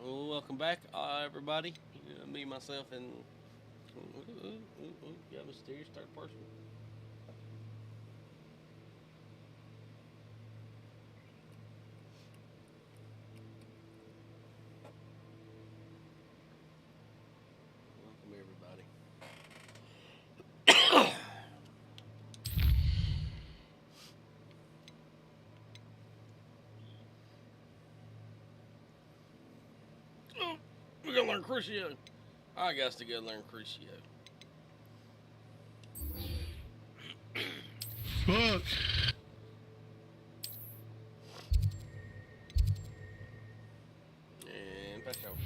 Welcome back, everybody. Me, myself, and yeah, mysterious third person. Welcome, everybody. We're gonna learn Crucio. I got to go learn Crucio. Fuck. And pass out.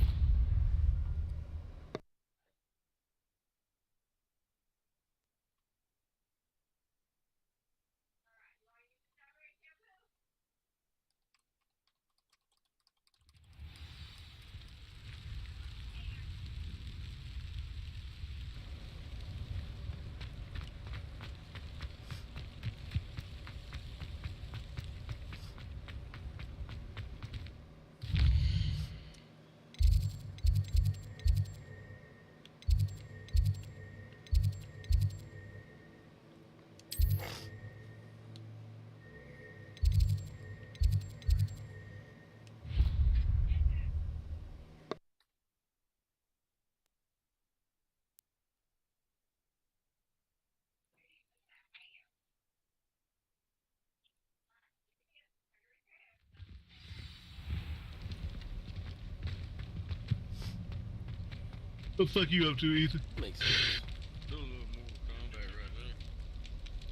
What the fuck you up to, Ethan? Makes sense. Do a little Mortal Kombat right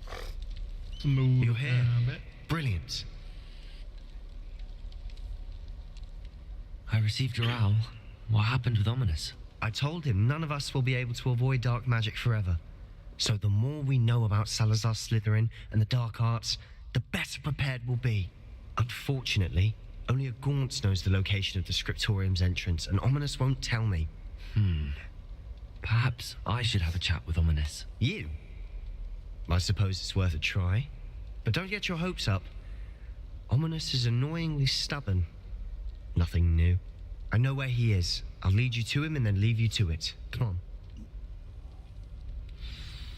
there. Some You're here. combat. Brilliant. I received your owl. What happened with Ominous? I told him none of us will be able to avoid dark magic forever. So the more we know about Salazar Slytherin and the dark arts, the better prepared we'll be. Unfortunately, only a Gaunt knows the location of the Scriptorium's entrance, and Ominous won't tell me. Perhaps I should have a chat with Ominous. You? I suppose it's worth a try. But don't get your hopes up. Ominous is annoyingly stubborn. Nothing new. I know where he is. I'll lead you to him and then leave you to it. Come on.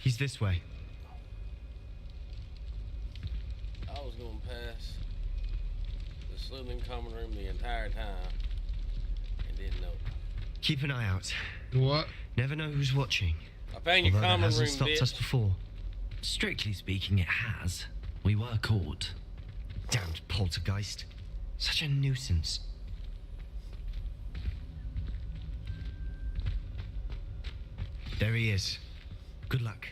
He's this way. I was going pass the Slytherin common room the entire time and didn't know. Keep an eye out. What? Never know who's watching. I found your Although that common room, hasn't stopped bitch. us before. Strictly speaking, it has. We were caught. Damned poltergeist. Such a nuisance. There he is. Good luck.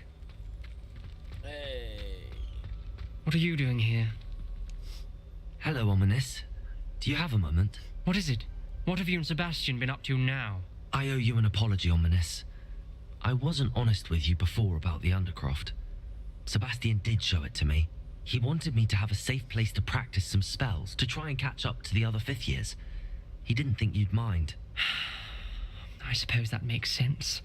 Hey. What are you doing here? Hello, Ominous. Do you have a moment? What is it? What have you and Sebastian been up to now? I owe you an apology, Ominous. I wasn't honest with you before about the Undercroft. Sebastian did show it to me. He wanted me to have a safe place to practice some spells, to try and catch up to the other fifth years. He didn't think you'd mind. I suppose that makes sense.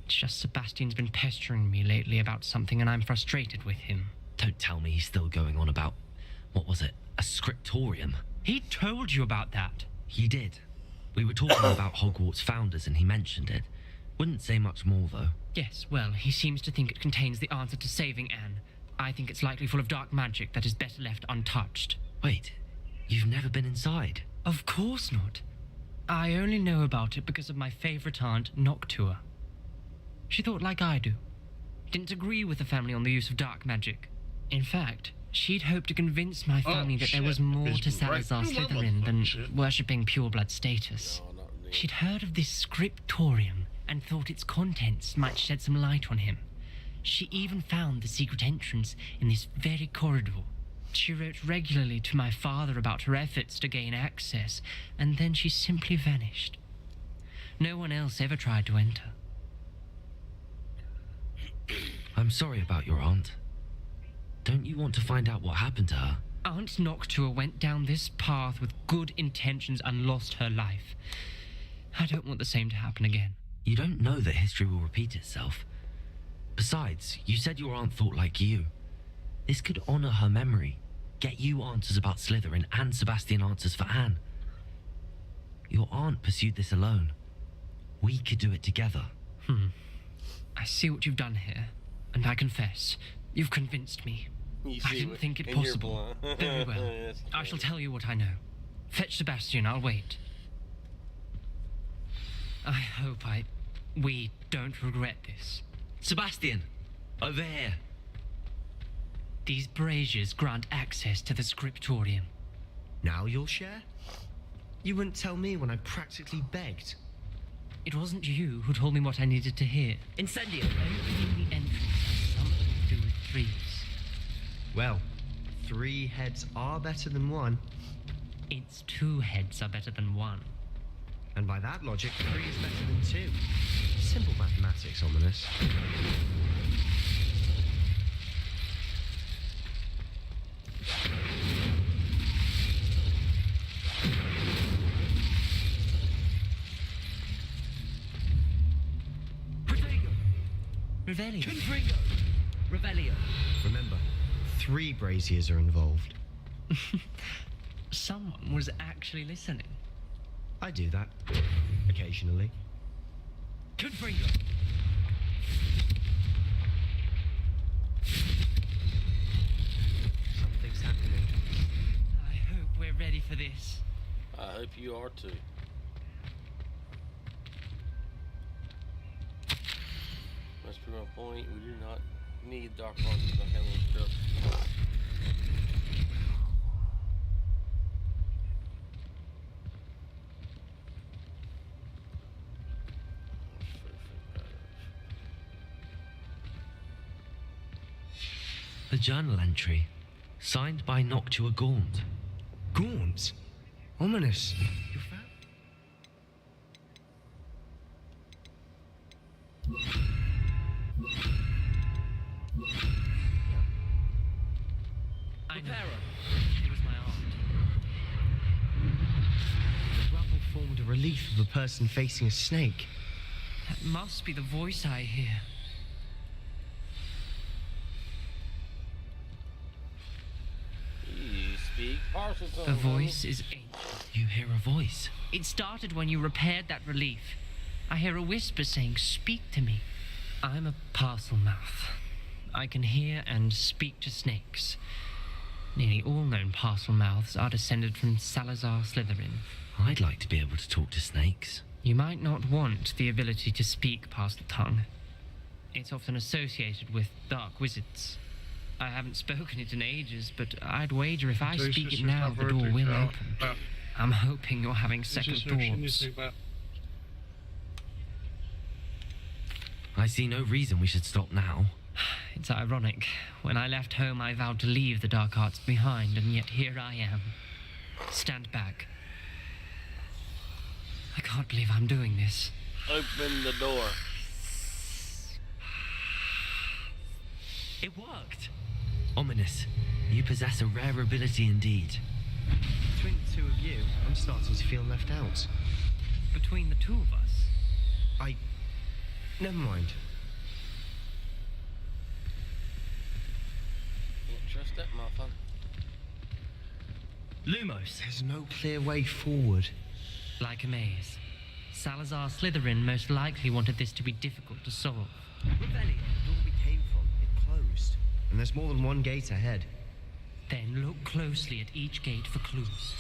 It's just Sebastian's been pestering me lately about something and I'm frustrated with him. Don't tell me he's still going on about, what was it, a scriptorium? He told you about that. He did. We were talking about Hogwarts founders and he mentioned it. Wouldn't say much more, though. Yes, well, he seems to think it contains the answer to saving Anne. I think it's likely full of dark magic that is better left untouched. Wait, you've never been inside? Of course not. I only know about it because of my favorite aunt, Noctua. She thought like I do. Didn't agree with the family on the use of dark magic. In fact, she'd hoped to convince my family that there was more to Salazar Slytherin than worshipping pureblood status. No, not then. She'd heard of this scriptorium and thought its contents might shed some light on him. She even found the secret entrance in this very corridor. She wrote regularly to my father about her efforts to gain access, and then she simply vanished. No one else ever tried to enter. I'm sorry about your aunt. Don't you want to find out what happened to her? Aunt Noctua went down this path with good intentions and lost her life. I don't want the same to happen again. You don't know that history will repeat itself. Besides, you said your aunt thought like you. This could honor her memory, get you answers about Slytherin and Sebastian answers for Anne. Your aunt pursued this alone. We could do it together. I see what you've done here, and I confess, you've convinced me. You I see didn't what- think it and you're possible. blind. Very well. That's I shall funny. tell you what I know. Fetch Sebastian, I'll wait. I hope we don't regret this. Sebastian! Over here! These braziers grant access to the scriptorium. Now you'll share? You wouldn't tell me when I practically begged. It wasn't you who told me what I needed to hear. Incendio! Opening the entrance has something to do with threes. Well, 3 heads are better than 1. Its 2 heads are better than 1. And by that logic, 3 is better than 2. Simple mathematics, ominous. Revelio. Confringo! Revelio! Remember, 3 braziers are involved. Someone was actually listening. I do that. Occasionally. Confringo! Something's happening. I hope we're ready for this. I hope you are too. Must be my point. We do not need dark arts to handle stuff. A journal entry, signed by Noctua Gaunt. Gaunt? Ominous. You found? I know. It was my aunt. The rubble formed a relief of a person facing a snake. That must be the voice I hear. You speak Parselton. The voice is ancient. You hear a voice. It started when you repaired that relief. I hear a whisper saying, "Speak to me." I'm a parcel mouth. I can hear and speak to snakes. Nearly all known parcel mouths are descended from Salazar Slytherin. I'd like to be able to talk to snakes. You might not want the ability to speak parcel tongue. It's often associated with dark wizards. I haven't spoken it in ages, but I'd wager if I speak it now, the door will open. I'm hoping you're having second thoughts. I see no reason we should stop now. It's ironic. When I left home, I vowed to leave the dark arts behind, and yet here I am. Stand back. I can't believe I'm doing this. Open the door. It worked! Ominous, you possess a rare ability indeed. Between the 2 of you, I'm starting to feel left out. Between the 2 of us. Never mind. Can't trust that motherfucker. Lumos! There's no clear way forward. Like a maze. Salazar Slytherin most likely wanted this to be difficult to solve. Rebellion, the door we came from, it closed. And there's more than one gate ahead. Then look closely at each gate for clues.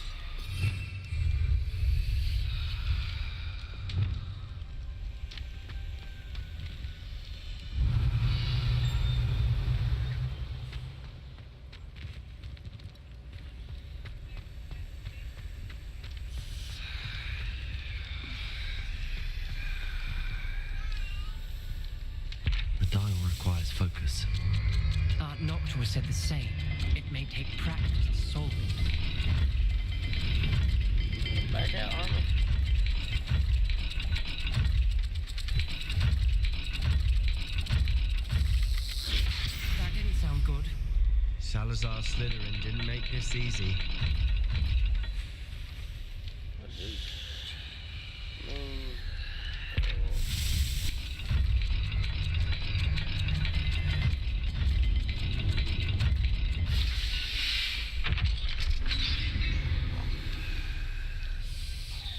Noctua said the same. It may take practice to solve it. Back out, Armor. That didn't sound good. Salazar Slytherin didn't make this easy. What is?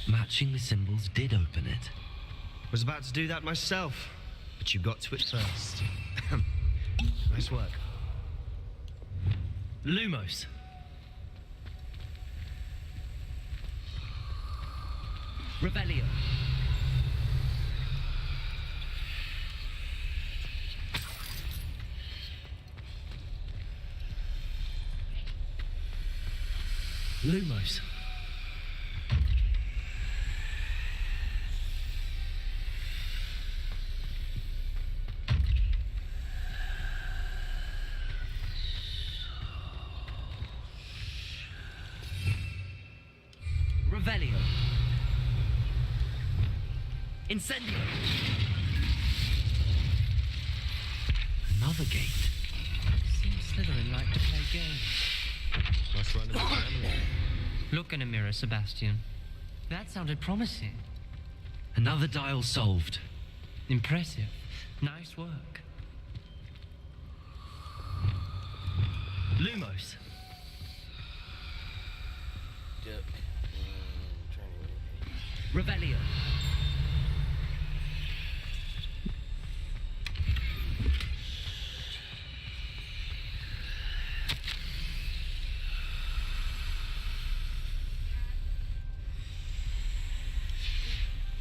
Matching the symbols did open it. Was about to do that myself, but you got to it first. Nice work. Lumos. Revelio. Lumos. Revelio. Incendio. Another gate. Seems Slytherin like to play games. Must run in the family. Look in a mirror, Sebastian. That sounded promising. Another dial solved. Impressive. Nice work. Lumos. Duck. Training. Revelio.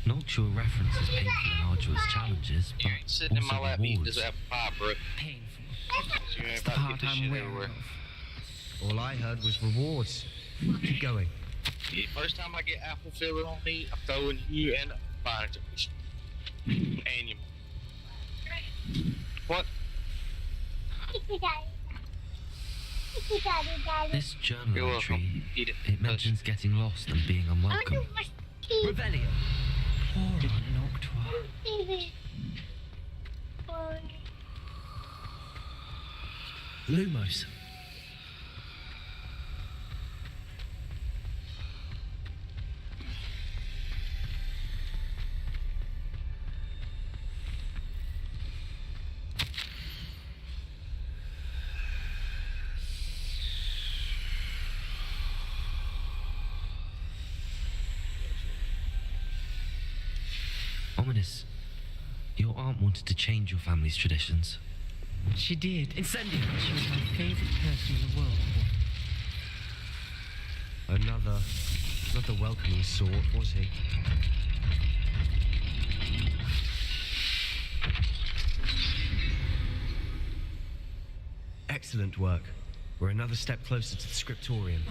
Noctua references painful and arduous challenges, You ain't but sitting in my also lap eating rewards. this apple pie, bro. Painful. You ain't It's the about to part get this I'm shit wary everywhere. of. All I heard was rewards. Keep going. Yeah, first time I get apple filler on me, I'm throwing you and fire extinguisher. And you. What? This journal You're entry, welcome. Eat it. it mentions getting lost and being unwelcome. Revelio. Poor Aunt Noctua. Lumos. Ominous. Your aunt wanted to change your family's traditions. She did. Incendio. She was my favorite person in the world. Not the welcoming sort, was he? Excellent work. We're another step closer to the scriptorium.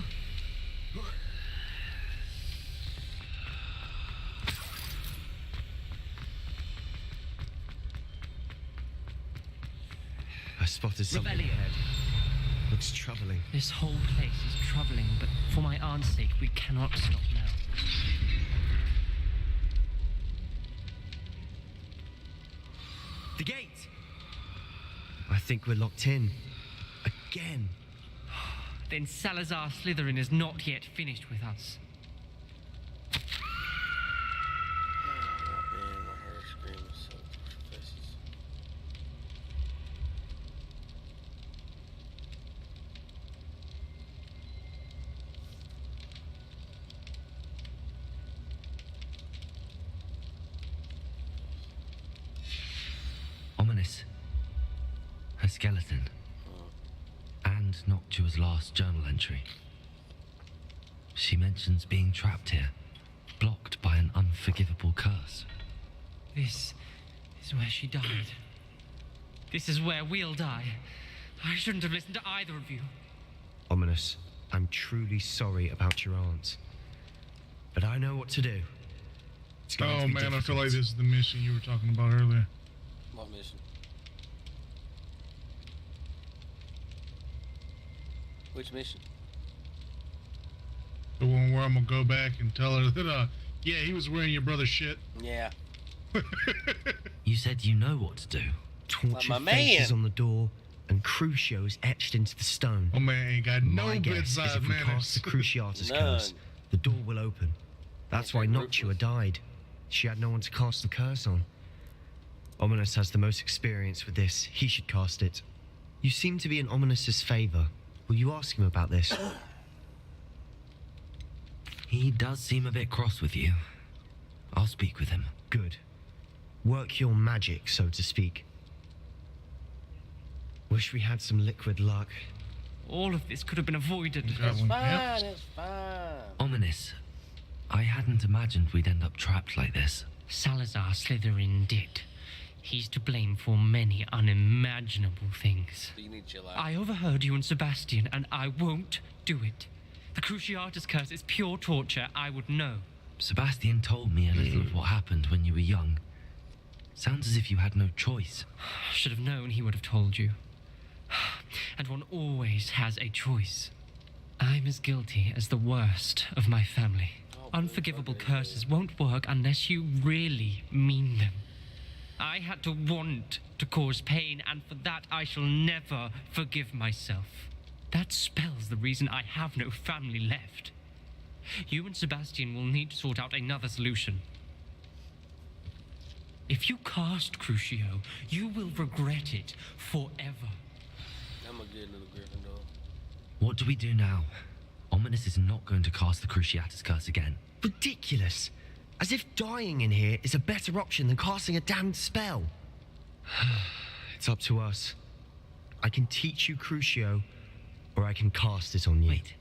I spotted something Revelio. ahead. Looks troubling. This whole place is troubling, but for my aunt's sake, we cannot stop now. The gate! I think we're locked in. Again. Then Salazar Slytherin is not yet finished with us. Oh, man, my hair screaming so faces. Ominous. Her skeleton. And Noctua's last journal entry. She mentions being trapped here, blocked by an unforgivable curse. This is where she died. This is where we'll die. I shouldn't have listened to either of you. Ominous, I'm truly sorry about your aunt. But I know what to do. It's going to Oh be man, I feel difficult. like this is the mission you were talking about earlier. What mission? Which mission? The one where I'm gonna go back and tell her that, yeah, he was wearing your brother's shit. Yeah. You said you know what to do. Tortured my faces man. on the door and Crucios etched into the stone. Oh man, ain't got no My guess is bedside if we cast manners. the Cruciatus None. curse, the door will open. That's why Okay, Noctua ruthless. died. She had no one to cast the curse on. Ominous has the most experience with this. He should cast it. You seem to be in Ominous's favor. Will you ask him about this? He does seem a bit cross with you. I'll speak with him. Good. Work your magic, so to speak. Wish we had some liquid luck. All of this could have been avoided. Got It's one. fine. Yep. It's fine. Ominous. I hadn't imagined we'd end up trapped like this. Salazar Slytherin did. He's to blame for many unimaginable things. So you need to chill out. I overheard you and Sebastian, and I won't do it. The Cruciatus curse is pure torture. I would know. Sebastian told me a little of what happened when you were young. Sounds as if you had no choice. Should have known he would have told you. And one always has a choice. I'm as guilty as the worst of my family. Oh, Unforgivable okay. curses won't work unless you really mean them. I had to want to cause pain, and for that I shall never forgive myself. That spells the reason I have no family left. You and Sebastian will need to sort out another solution. If you cast Crucio, you will regret it forever. I'm a good little Gryffindor. What do we do now? Ominous is not going to cast the Cruciatus curse again. Ridiculous. As if dying in here is a better option than casting a damned spell. It's up to us. I can teach you Crucio, or I can cast it on you. Wait,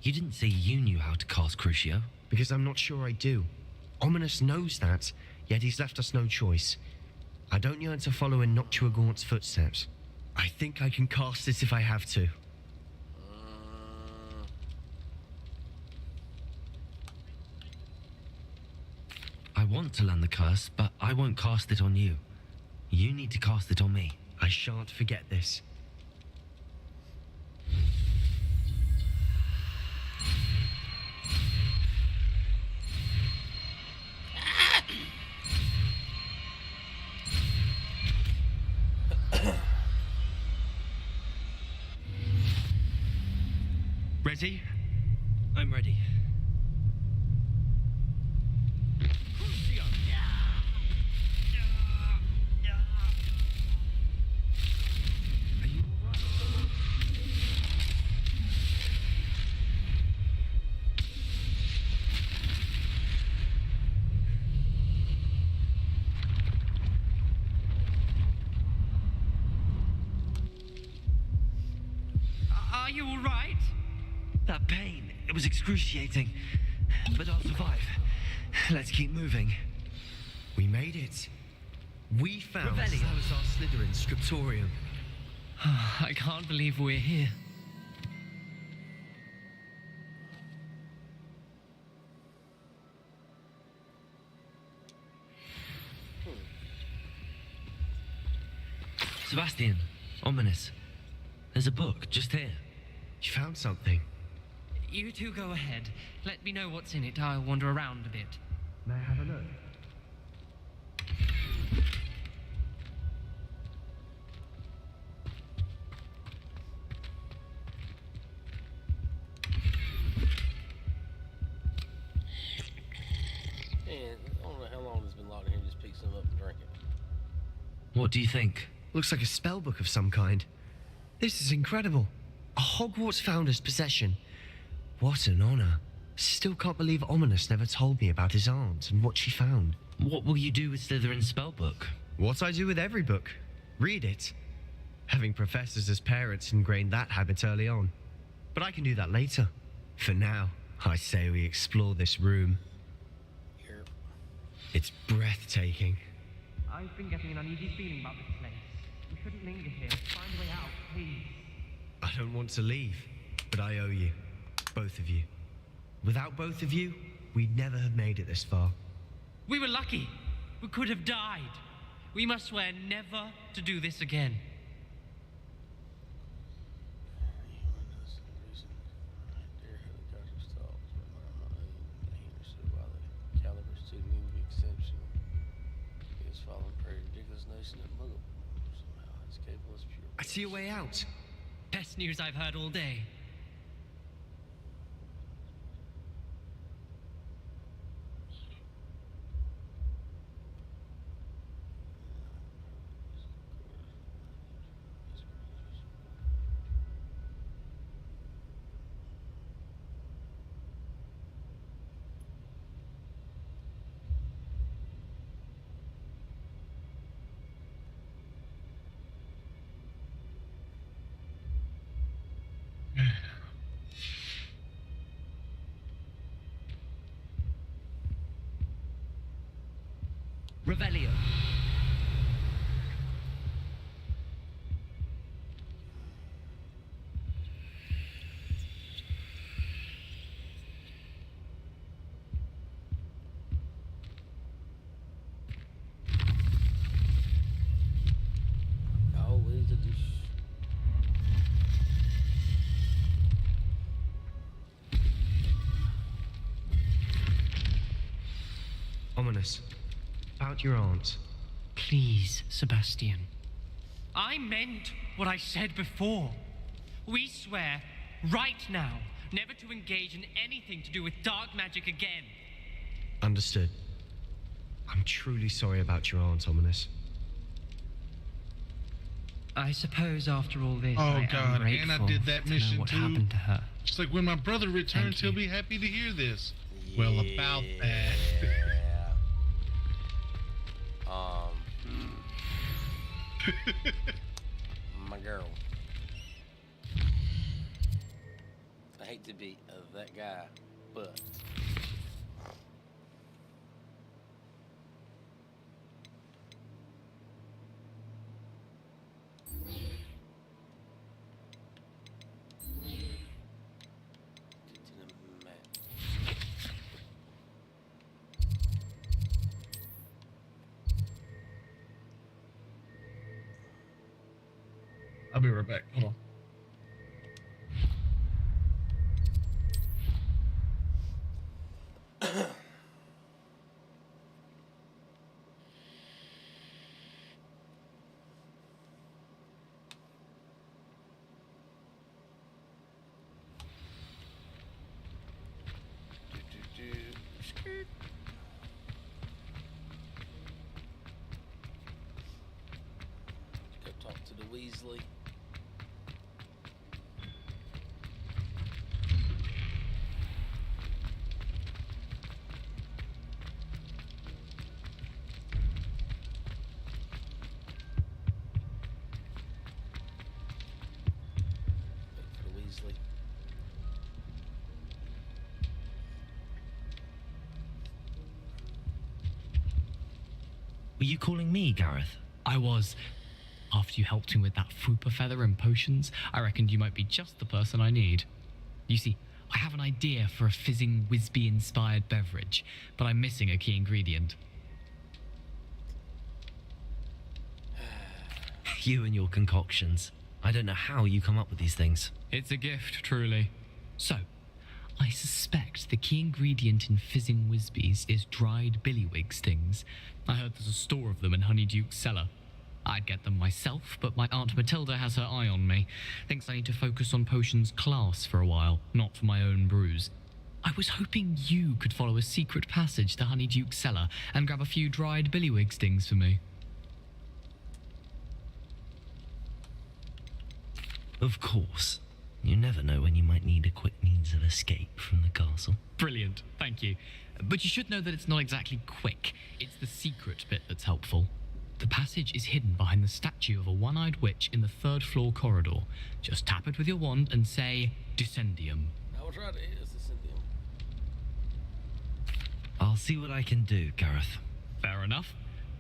you didn't say you knew how to cast Crucio? Because I'm not sure I do. Ominous knows that, yet he's left us no choice. I don't yearn to follow in Noctua Gaunt's footsteps. I think I can cast it if I have to. I want to learn the curse, but I won't cast it on you. You need to cast it on me. I shan't forget this. Ready? I'm ready. Are you all right? Are you all right? That pain, it was excruciating. But I'll survive. Let's keep moving. We made it. We found Revelio. Salazar Slytherin's scriptorium. I can't believe we're here. Sebastian, Ominous. There's a book just here. You found something. You two go ahead. Let me know what's in it. I'll wander around a bit. May I have a look? Man, I don't know how long it's been locked in here. Just pick some up and drink it. What do you think? Looks like a spell book of some kind. This is incredible. A Hogwarts founder's possession. What an honor. Still can't believe Ominous never told me about his aunt and what she found. What will you do with Slytherin's spellbook? What I do with every book. Read it. Having professors as parents ingrained that habit early on. But I can do that later. For now, I say we explore this room. Here. It's breathtaking. I've been getting an uneasy feeling about this place. We shouldn't linger here. Find a way out, please. I don't want to leave, but I owe you. Both of you. Without both of you, we'd never have made it this far. We were lucky. We could have died. We must swear never to do this again. poison and muggle. Somehow it's capable as pure. I see a way out. Best news I've heard all day. Revelio. Always a douche. Ominous. About your aunt. Please, Sebastian. I meant what I said before. We swear, right now, never to engage in anything to do with dark magic again. Understood. I'm truly sorry about your aunt, Ominous. I suppose after all this, Oh, I God, am and I grateful did that to know mission what too. happened to her. It's like when my brother returns, Thank he'll you. be happy to hear this. Well, about that. Yeah. My girl. I hate to be that guy, but get to the map. I'll be right back. Hold on. Skirt. Go talk to the Weasley. Wait for the Weasley. Were you calling me, Gareth? I was. After you helped me with that Fupa feather and potions, I reckoned you might be just the person I need. You see, I have an idea for a fizzing Whizbee-inspired beverage, but I'm missing a key ingredient. You and your concoctions. I don't know how you come up with these things. It's a gift, truly. So, I suspect the key ingredient in fizzing Whizbees is dried billywig stings. I heard there's a store of them in Honeyduke's cellar. I'd get them myself, but my Aunt Matilda has her eye on me. Thinks I need to focus on potions class for a while, not for my own brews. I was hoping you could follow a secret passage to Honeyduke's cellar and grab a few dried billywig stings for me. Of course. You never know when you might need a quick means of escape from the castle. Brilliant, thank you. But you should know that it's not exactly quick. It's the secret bit that's helpful. The passage is hidden behind the statue of a one-eyed witch in the third-floor corridor. Just tap it with your wand and say, Descendium. I will try to hit us this Indian. I'll see what I can do, Gareth. Fair enough.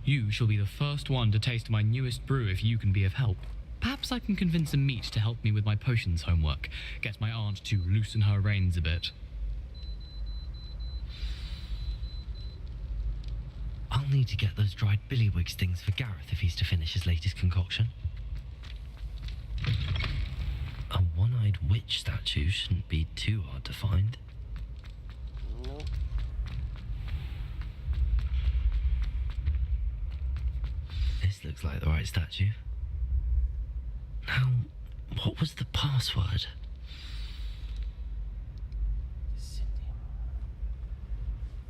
You shall be the first one to taste my newest brew if you can be of help. Perhaps I can convince a meat to help me with my potions homework. Get my aunt to loosen her reins a bit. I'll need to get those dried billywig stings for Gareth if he's to finish his latest concoction. A one-eyed witch statue shouldn't be too hard to find. Nope. This looks like the right statue. Now, what was the password?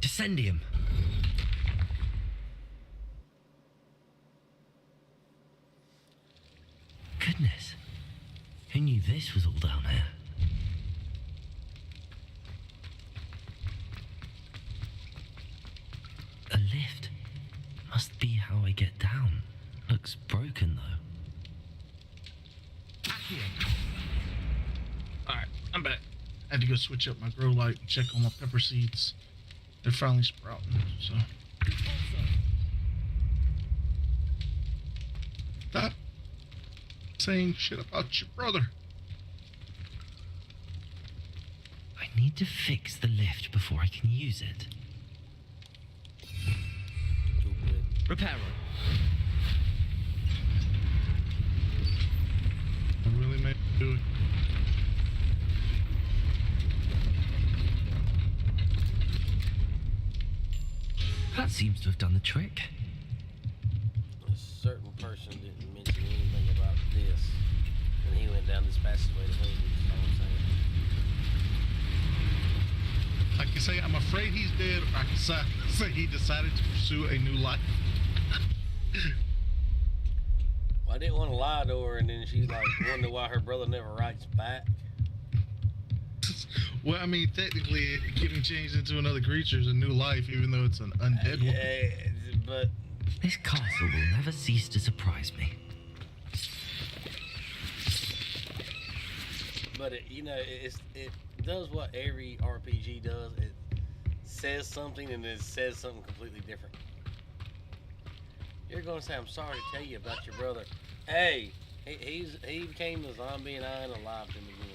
Descendium. Goodness. Who knew this was all down here? A lift. Must be how I get down. Looks broken though. Alright, I'm back. I had to go switch up my grow light and check on my pepper seeds. They're finally sprouting, so. Stop saying shit about your brother. I need to fix the lift before I can use it. Repair it. I really made me do it. That seems to have done the trick. A certain person didn't mention anything about this, and he went down this passageway to home. That's all I'm saying. I can say I'm afraid he's dead, or I can say he decided to pursue a new life. Well, I didn't want to lie to her, and then she like wondered why her brother never writes back. Well, I mean, technically, getting changed into another creature is a new life, even though it's an undead one. But This castle will never cease to surprise me. it, you know, it does what every RPG does. It says something and then says something completely different. You're gonna say, "I'm sorry to tell you about your brother." Hey, he became a zombie and I unalived him again.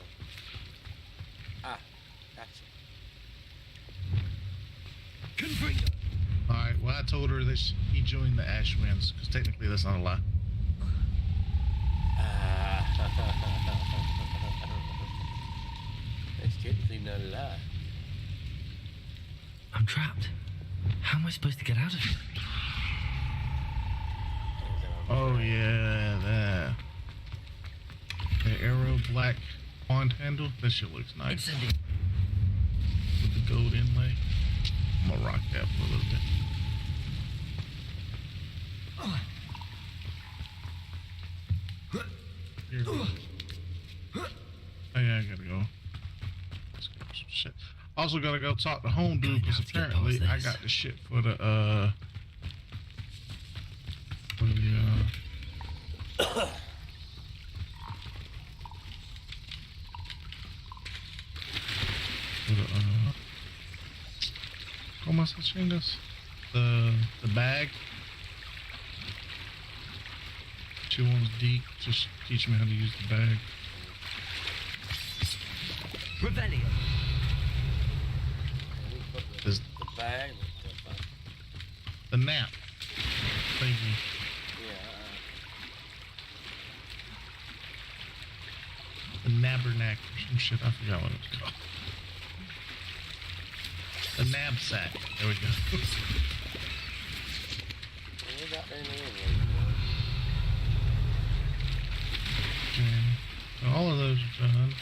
Ah, gotcha. Alright, well, I told her that he joined the Ashwinds, because technically that's not a lie. That's technically not a lie. I'm trapped. How am I supposed to get out of here? Oh, yeah, that. The arrow black wand handle, that shit looks nice. Incendium. With the gold inlay. I'm gonna rock that for a little bit. Here we go. Oh yeah, I gotta go. Let's go some shit. Also gotta go talk to home dude, because apparently I got the shit for the for the ¿cómo se chingas? The bag. She wants Deke to teach me how to use the bag. Revelio. Is The bag. the nap. Thank you. Yeah. The Nabernack or some shit. I forgot what it's called. The knapsack. There we go. We got there in the end. Okay. So all of those are done.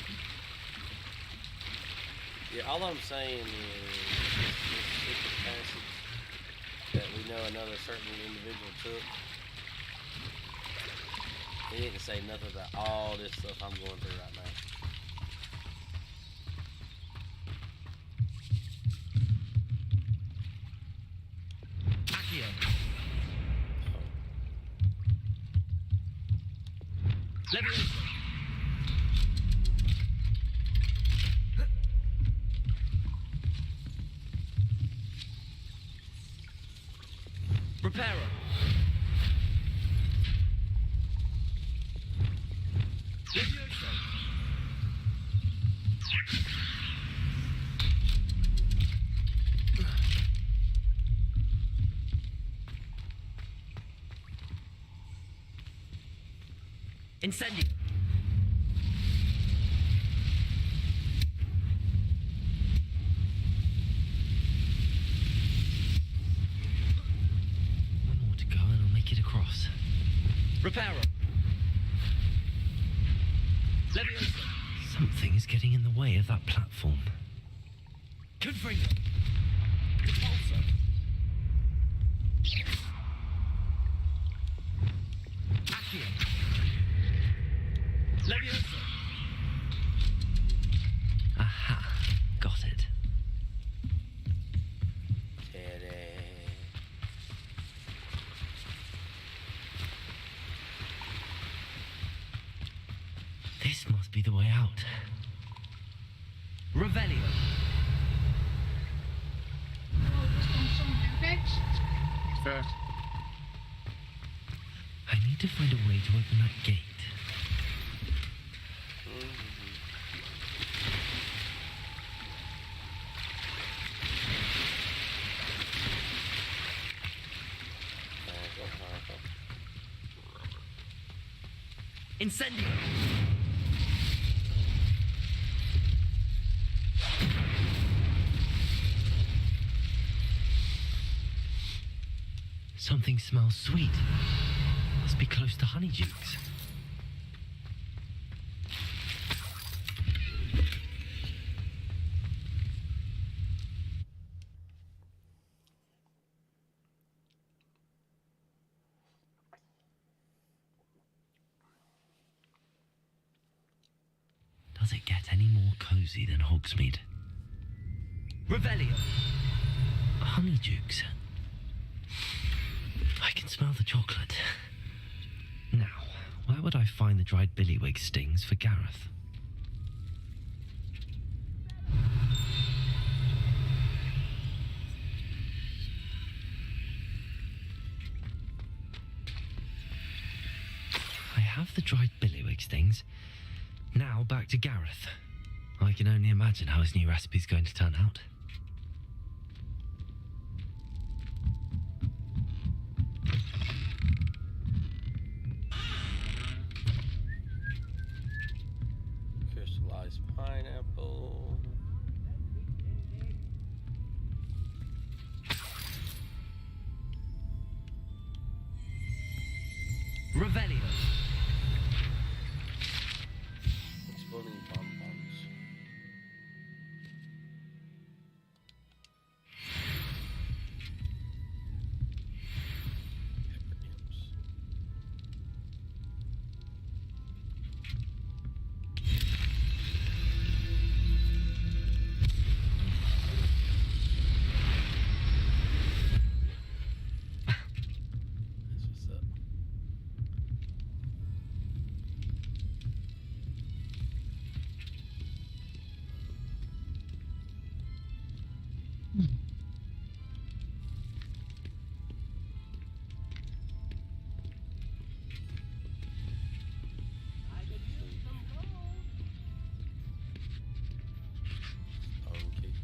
Yeah, all I'm saying is this secret passage that we know another certain individual took. He didn't say nothing about all this stuff I'm going through right now. Accio. Leviosa. Reparo. Leviosa. Incendio. One more to go and I'll make it across. Reparo. Leviosa. Something is getting in the way of that platform. Confringo. Repulsor. Accio. Leviosa. Aha, got it. Teddy. This must be the way out. Revelio. Fair. I need to find a way to open that gate. Incendio. Something smells sweet. Must be close to Honeydukes. Does it get any more cozy than Hogsmeade? Revelio. Honeydukes. I can smell the chocolate. Now, where would I find the dried billywig stings for Gareth? I have the dried billywig stings. Now back to Gareth. I can only imagine how his new recipe's going to turn out. Crystallized pineapple. Revelio. Exploding bonbons. Pepper imps. That's what's up. Stone cake.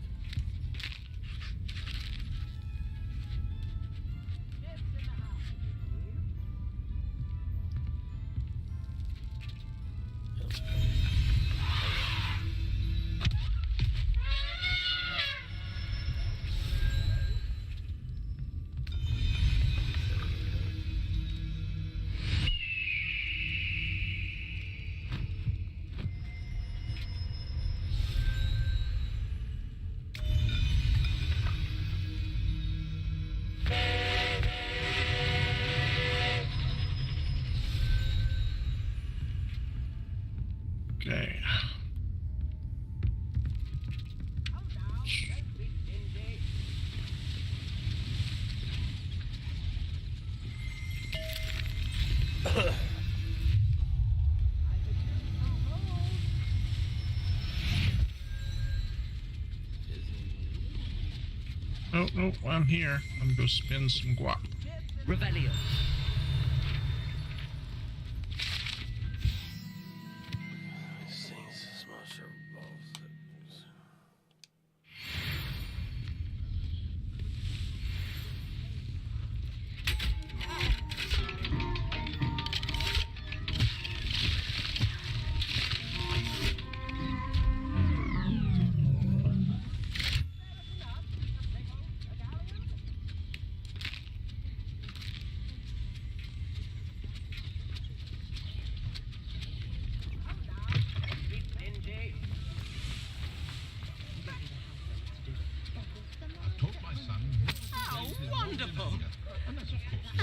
Okay. Oh, no, I'm here. I'm gonna go spin some guap. Revelio. These things smell sure balls.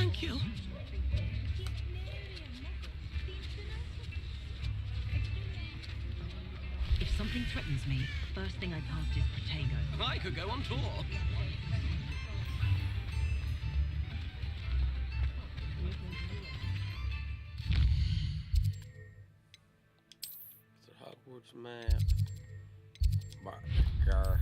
Thank you. If something threatens me, first thing I cast is Protego. I could go on tour. It's a Hogwarts map. My God.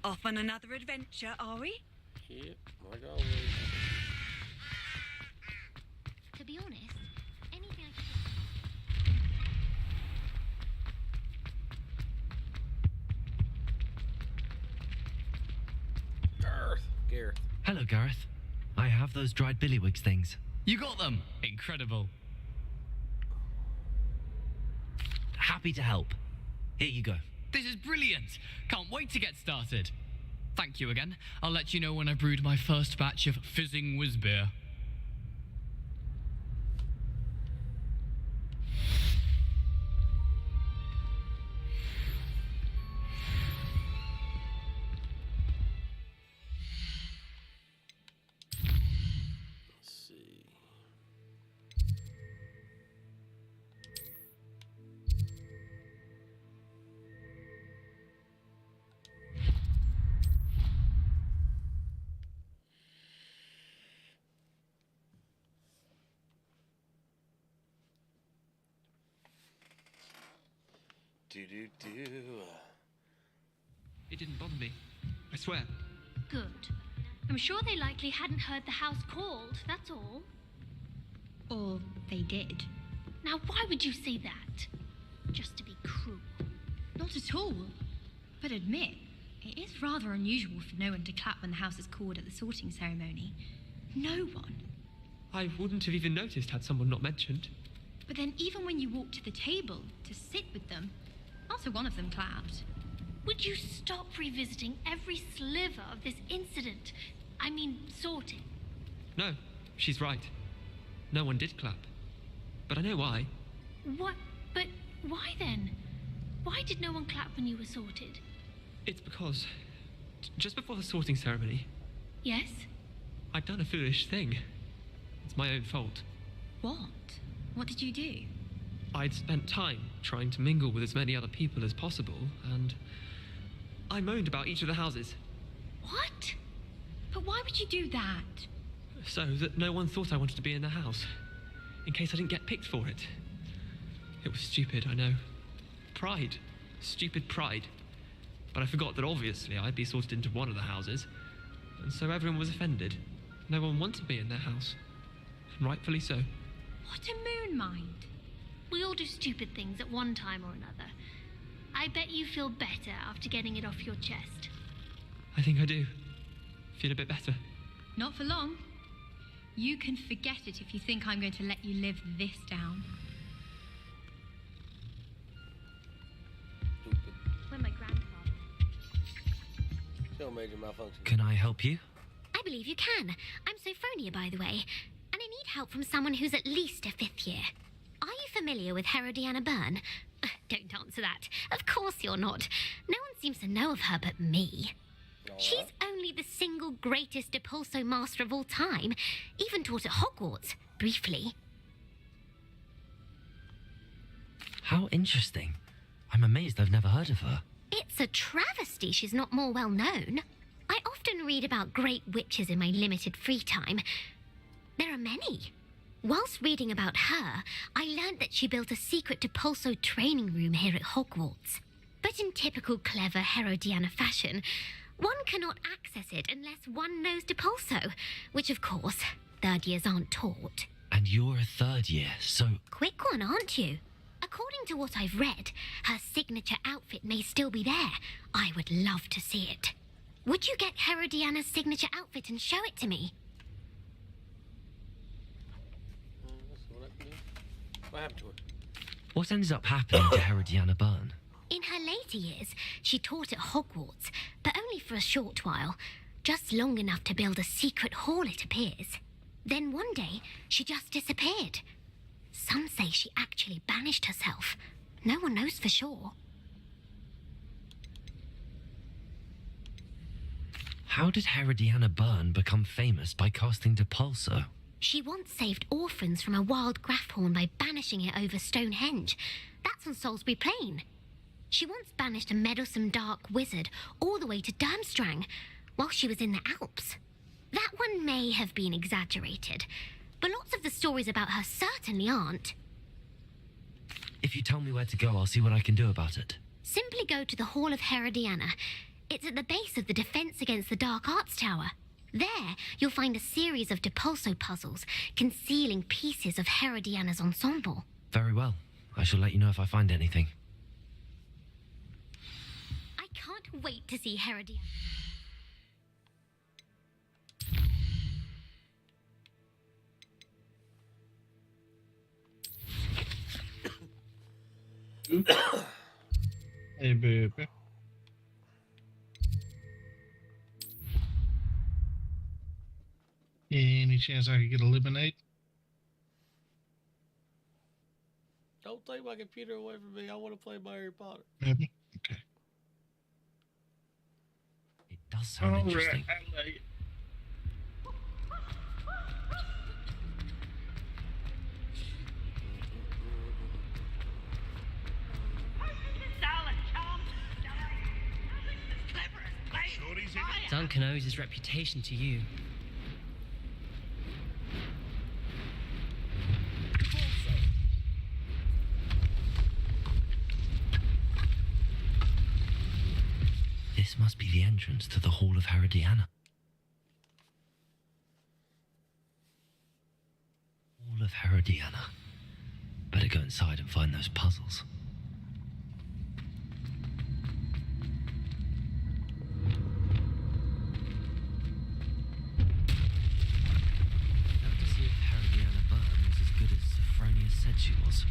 Off on another adventure, are we? Yep, like always. To be honest, anything I Gareth. Hello, Gareth. I have those dried billywigs things. You got them! Incredible. Happy to help. Here you go. This is brilliant! Can't wait to get started. Thank you again. I'll let you know when I brewed my first batch of fizzing whiz beer. Let's see. Do. It didn't bother me. I swear. Good. I'm sure they likely hadn't heard the house called, that's all. Or they did. Now, why would you say that? Just to be cruel. Not at all. But admit, it is rather unusual for no one to clap when the house is called at the sorting ceremony. No one. I wouldn't have even noticed had someone not mentioned. But then even when you walk to the table to sit with them, not a one of them clapped. Would you stop revisiting every sliver of this incident? I mean, sorting. No, she's right. No one did clap. But I know why. What? But why then? Why did no one clap when you were sorted? It's because, just before the sorting ceremony, Yes? I'd done a foolish thing. It's my own fault. What? What did you do? I'd spent time trying to mingle with as many other people as possible, and I moaned about each of the houses. What? But why would you do that? So that no one thought I wanted to be in the house, in case I didn't get picked for it. It was stupid, I know. Pride. Stupid pride. But I forgot that obviously I'd be sorted into one of the houses, and so everyone was offended. No one wanted me in their house. And rightfully so. What a moon mind. We all do stupid things at one time or another. I bet you feel better after getting it off your chest. I think I do. Feel a bit better. Not for long. You can forget it if you think I'm going to let you live this down. Stupid. When my grandfather... Still major malfunction. Can I help you? I believe you can. I'm Sophronia, by the way. And I need help from someone who's at least a 5th year. Are you familiar with Herodiana Byrne? Don't answer that. Of course you're not. No one seems to know of her but me. She's only the single greatest Depulso master of all time. Even taught at Hogwarts, briefly. How interesting. I'm amazed I've never heard of her. It's a travesty she's not more well known. I often read about great witches in my limited free time. There are many. Whilst reading about her, I learned that she built a secret Depulso training room here at Hogwarts. But in typical clever Herodiana fashion, one cannot access it unless one knows Depulso, which of course, 3rd years aren't taught. And you're a 3rd year, so... Quick one, aren't you? According to what I've read, her signature outfit may still be there. I would love to see it. Would you get Herodiana's signature outfit and show it to me? What happened to her? What ended up happening to Herodiana Byrne? In her later years, she taught at Hogwarts, but only for a short while. Just long enough to build a secret hall, it appears. Then one day, she just disappeared. Some say she actually banished herself. No one knows for sure. How did Herodiana Byrne become famous by casting Depulso? She once saved orphans from a wild Graffhorn by banishing it over Stonehenge. That's on Salisbury Plain. She once banished a meddlesome dark wizard all the way to Durmstrang while she was in the Alps. That one may have been exaggerated, but lots of the stories about her certainly aren't. If you tell me where to go, I'll see what I can do about it. Simply go to the Hall of Herodiana. It's at the base of the Defense Against the Dark Arts Tower. There, you'll find a series of Depulso puzzles concealing pieces of Herodiana's ensemble. Very well. I shall let you know if I find anything. I can't wait to see Herodiana. Hey, baby. Any chance I could get a lemonade? Don't take my computer away from me. I want to play my Harry Potter. Maybe. Okay. It does sound interesting. I like it. Duncan owes his reputation to you. This must be the entrance to the Hall of Herodiana. Hall of Herodiana. Better go inside and find those puzzles. Now to see if Herodiana Byrne was as good as Sophronia said she was.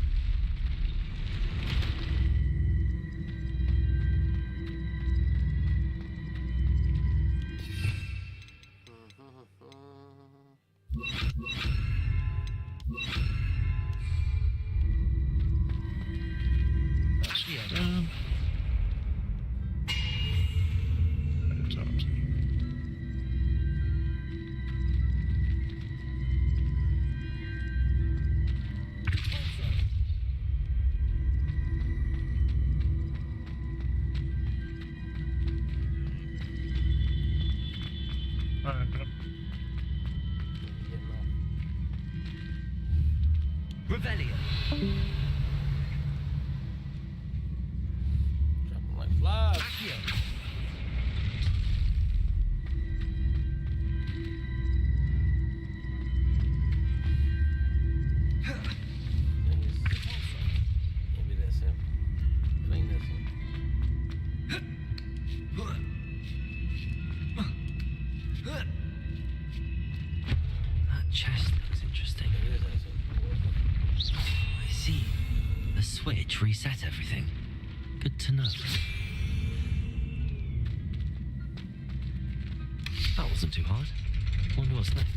Revelio. Dropping like flies. Can't be that simple. It ain't that simple. That chest looks interesting. It is that simple. I see. The switch reset everything. Good to know. That wasn't too hard. Wonder what's next.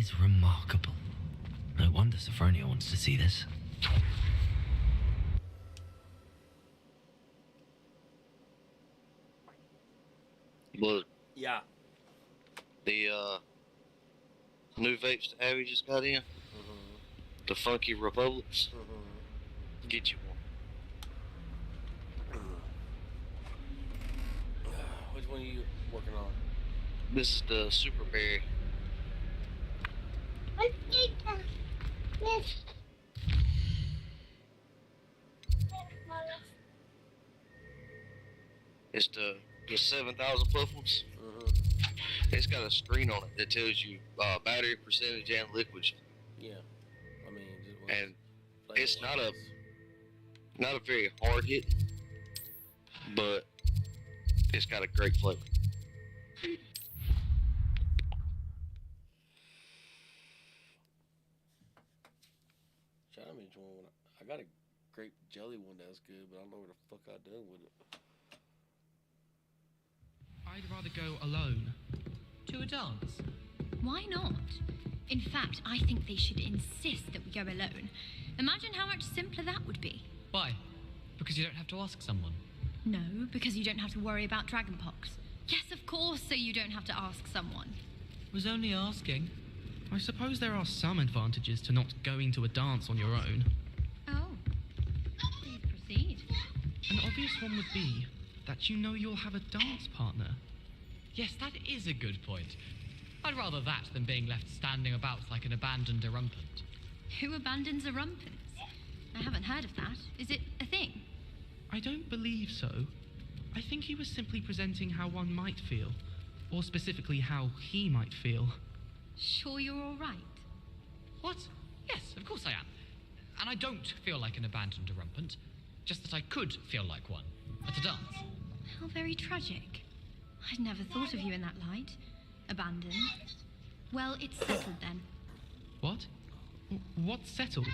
is remarkable. No wonder Sophronia wants to see this. Look, Yeah. the new vapes that Abby just got in, the Funky Republics, get you one. Which one are you working on? This is the Super Berry. It's the 7,000 puff ones. It's got a screen on it that tells you battery percentage and liquid. Yeah. I mean, And it's not a very hard hit, but it's got a great flavor. Trying to mention one. I got a grape jelly one that's good, but I don't know where the fuck I done with it. I'd rather go alone. To a dance. Why not? In fact, I think they should insist that we go alone. Imagine how much simpler that would be. Why? Because you don't have to ask someone. No, because you don't have to worry about dragonpox. Yes, of course, so you don't have to ask someone. Was only asking. I suppose there are some advantages to not going to a dance on your own. Oh. Please proceed. An obvious one would be that you know you'll have a dance partner. Yes, that is a good point. I'd rather that than being left standing about like an abandoned erumpent. Who abandons a rumpus? I haven't heard of that. Is it a thing? I don't believe so. I think he was simply presenting how one might feel, or specifically how he might feel. Sure you're all right? What? Yes, of course I am. And I don't feel like an abandoned erumpent, just that I could feel like one at a dance. How very tragic. I'd never thought of you in that light. Abandoned. Well, it's settled then. What? What's settled?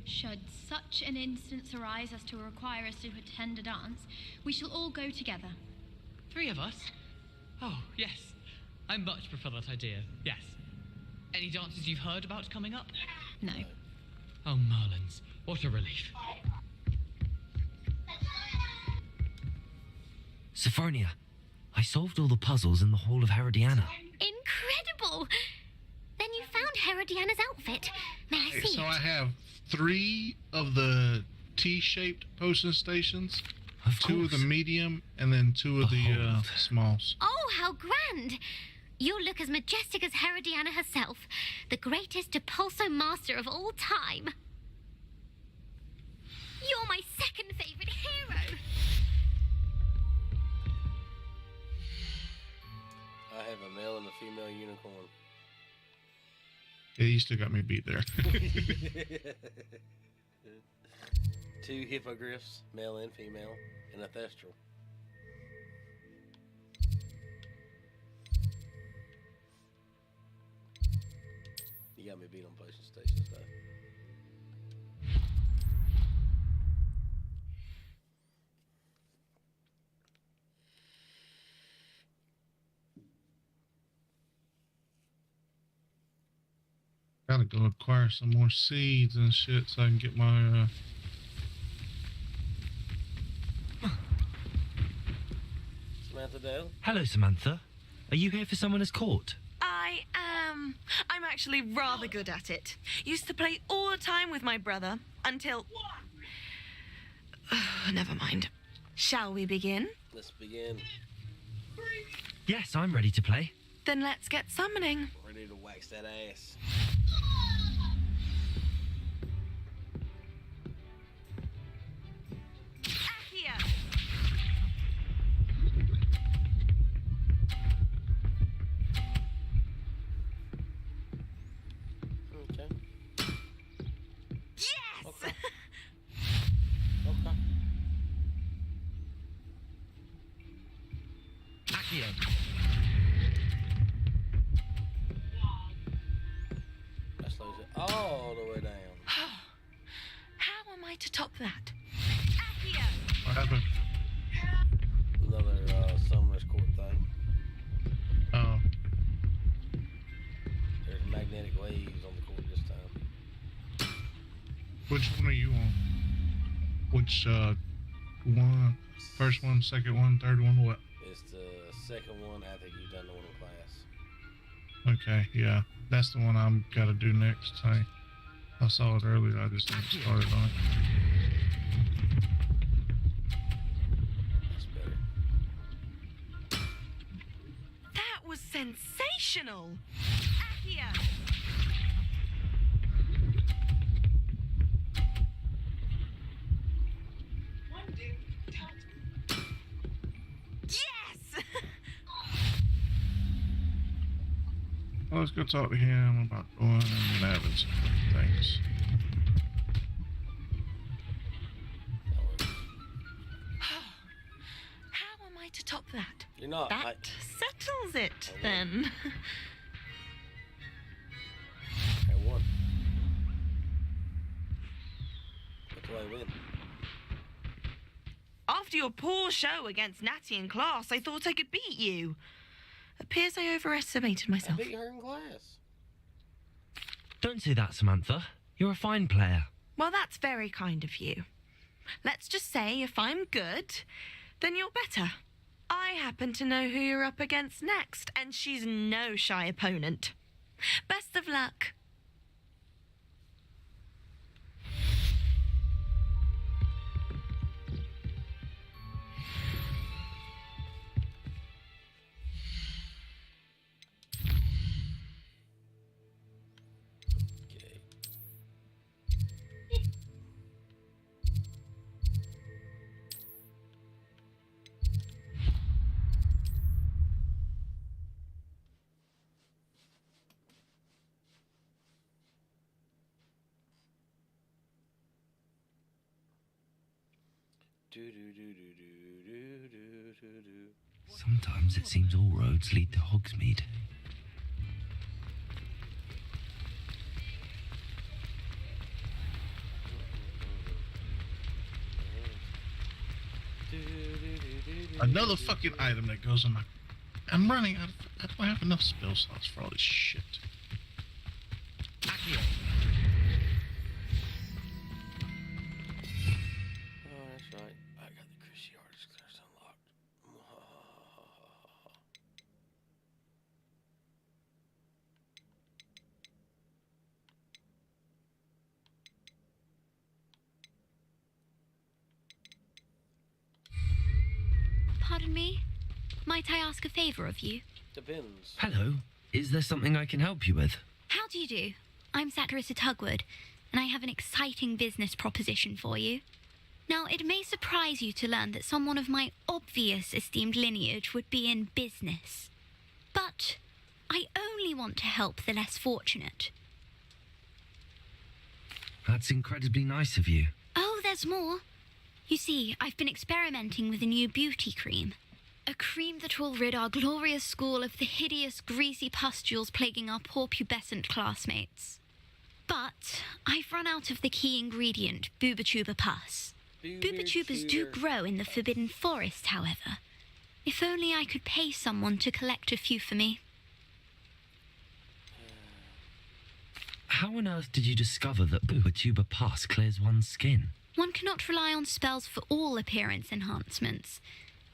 Should such an instance arise as to require us to attend a dance, we shall all go together. 3 of us? Oh, yes. I much prefer that idea, yes. Any dances you've heard about coming up? No. Oh, Merlins. What a relief. Sophronia, I solved all the puzzles in the Hall of Herodiana. Incredible! Then you found Herodiana's outfit. May I see So it? I have 3 of the T-shaped posting stations, 2 of the medium, and then 2 of the smalls. Oh, how grand! You'll look as majestic as Herodiana herself, the greatest Depulso master of all time. You're my second favorite hero. I have a male and a female unicorn. Yeah, you still got me beat there. 2 hippogriffs, male and female, and a thestral. You got me beat on potion station stuff. Gotta go acquire some more seeds and shit so I can get my Samantha Dale? Hello, Samantha. Are you here for someone as court? I am. I'm actually rather good at it. Used to play all the time with my brother until... Never mind. Shall we begin? Let's begin. Yes, I'm ready to play. Then let's get summoning. Ready to wax that ass. Accio! Okay. Yes! Okay. Okay. Accio. That slows it all the way down. How am I to top that? Accio! what happened? Another summoner's court thing. Oh, There's magnetic waves on the court this time. Which one are you on? Which one? First one, second one, third one, what? It's the second one after you've done the one in class. Okay, yeah. That's the one I'm gotta do next. I saw it earlier, I just didn't start on it. That's better. That was sensational! Accio! Yes! Well, let's go talk to him about going and having some things. How am I to top that? You're not. That settles it, then. I won. What do I win? After your poor show against Natty in class, I thought I could beat you. Appears I overestimated myself. I beat her in class. Don't say that, Samantha. You're a fine player. Well, that's very kind of you. Let's just say if I'm good, then you're better. I happen to know who you're up against next, and she's no shy opponent. Best of luck. Sometimes it seems all roads lead to Hogsmeade. Another fucking item that goes in my... I'm running out of... I don't have enough spell slots for all this shit. Oh, that's right. I got the Chrissy artist class unlocked. Pardon me? Might I ask a favour of you? Depends. Hello. Is there something I can help you with? How do you do? I'm Satirissa Tugwood, and I have an exciting business proposition for you. Now, it may surprise you to learn that someone of my obvious esteemed lineage would be in business. But I only want to help the less fortunate. That's incredibly nice of you. Oh, there's more. You see, I've been experimenting with a new beauty cream. A cream that will rid our glorious school of the hideous, greasy pustules plaguing our poor pubescent classmates. But I've run out of the key ingredient, Booba-Tuber pus. Booba-Tubers do grow in the Forbidden Forest, however. If only I could pay someone to collect a few for me. How on earth did you discover that Booba-Tuber pus clears one's skin? One cannot rely on spells for all appearance enhancements.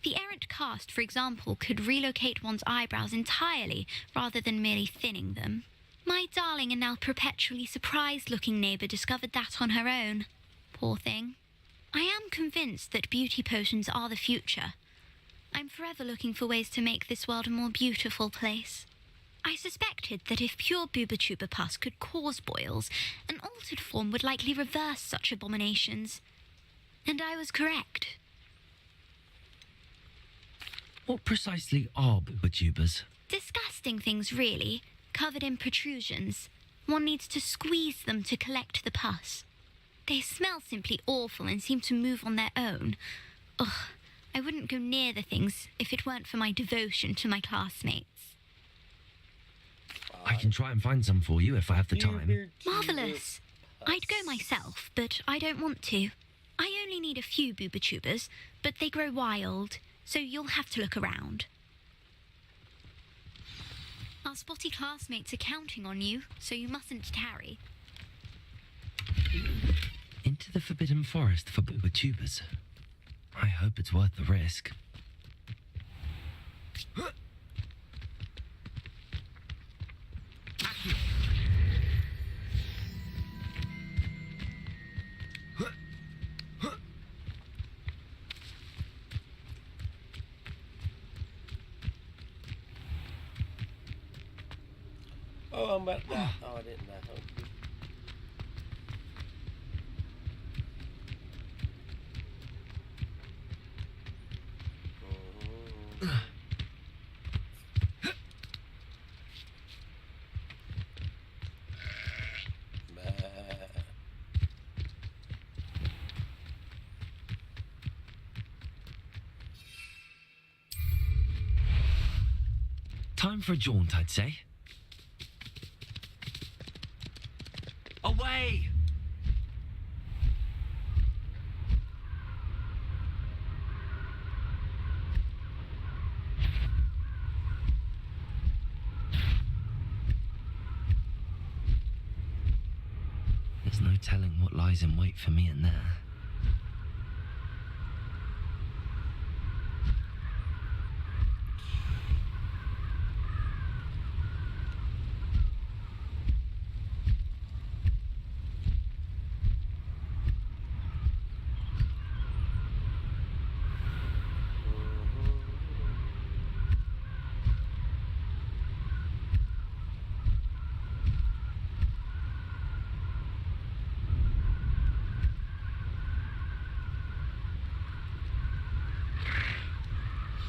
The errant cast, for example, could relocate one's eyebrows entirely rather than merely thinning them. My darling and now perpetually surprised-looking neighbour discovered that on her own. Poor thing. I am convinced that beauty potions are the future. I'm forever looking for ways to make this world a more beautiful place. I suspected that if pure Booba-Tuber pus could cause boils, an altered form would likely reverse such abominations. And I was correct. What precisely are Booba-Tubers? Disgusting things, really, covered in protrusions. One needs to squeeze them to collect the pus. They smell simply awful and seem to move on their own. Ugh, I wouldn't go near the things if it weren't for my devotion to my classmates. I can try and find some for you if I have the time. Marvellous. I'd go myself, but I don't want to. I only need a few Booba-Tubers, but they grow wild, so you'll have to look around. I'll spotty classmates are counting on you, so you mustn't tarry. Into the Forbidden Forest for booba tubers. I hope it's worth the risk. Oh, I'm about to die. Oh, I didn't die. Time for a jaunt, I'd say. Away! There's no telling what lies in wait for me in there.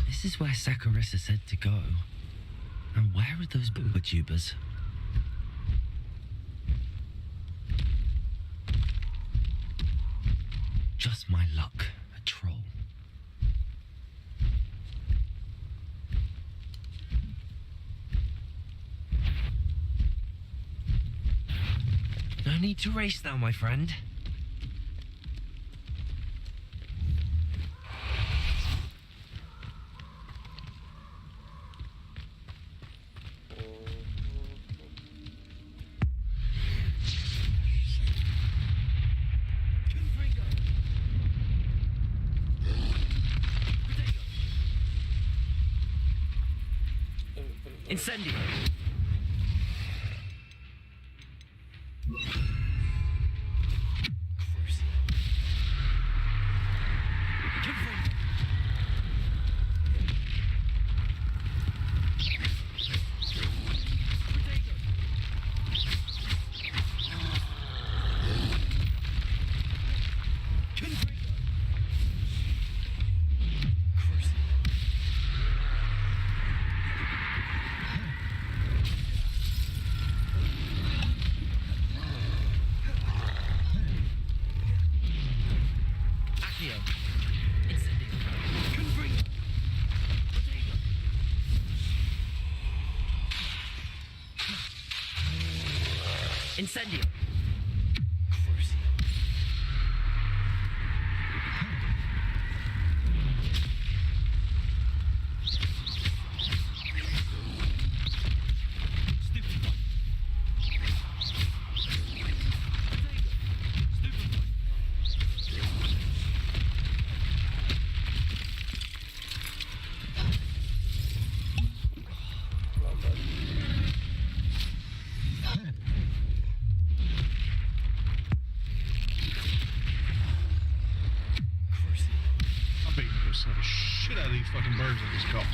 This is where Saccharissa said to go. And where are those booba tubers? Just my luck, a troll. No need to race now, my friend. Incendio! Incendio! Slap the shit out of these fucking birds I just caught.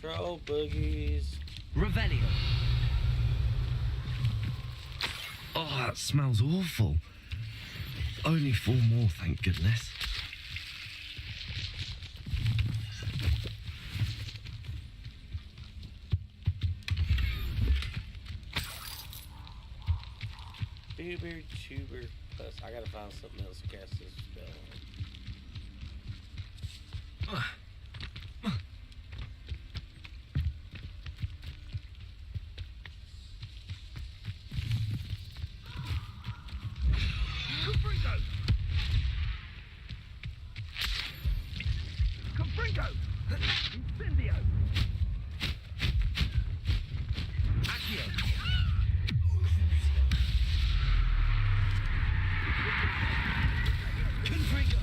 Troll boogies. Revelio. Oh, that smells awful. Only 4 more, thank goodness. Tuber, tuber. Plus, I gotta find something else to cast this spell on. Confringo! Incendio! Accio! Confringo!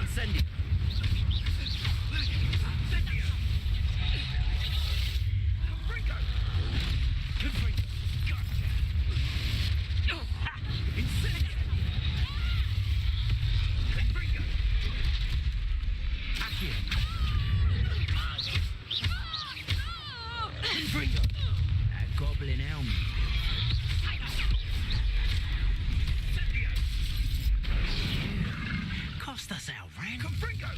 Incendio! Confringo! Confringo! Gotcha! Incendio! Confringo! Accio! Confringo! That goblin helmet. Cost us our rent. Confringo!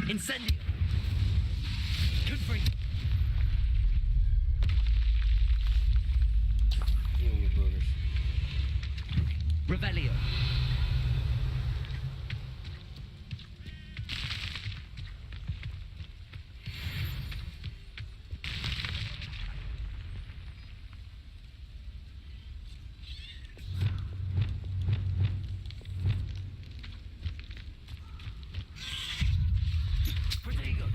Incendio! Confringo! Revelio! Protego!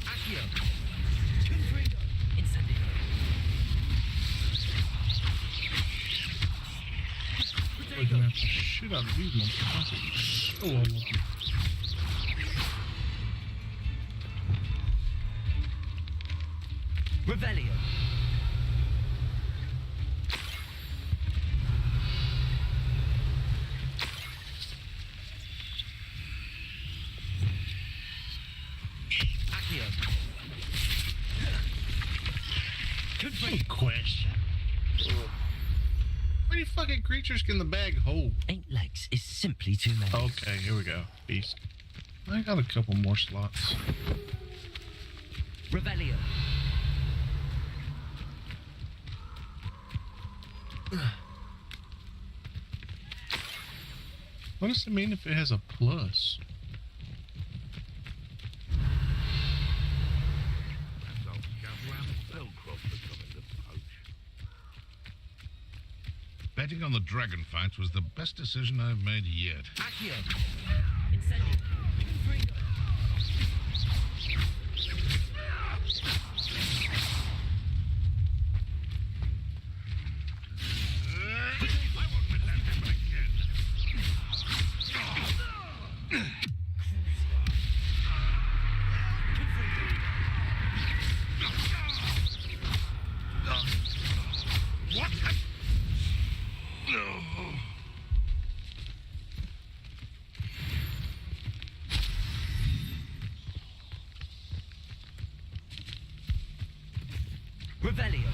Accio! Confringo! Incendio! We're gonna have to shit out of these motherfuckers. So unlucky. Revelio! Accio! Good question. How many fucking creatures can the bag hold? 8 legs is simply too many. Okay, here we go. Beast. I got a couple more slots. Revelio! What does it mean if it has a plus? Betting on the dragon fights was the best decision I've made yet. Accio! Incendio! Confringo! What? Revelio!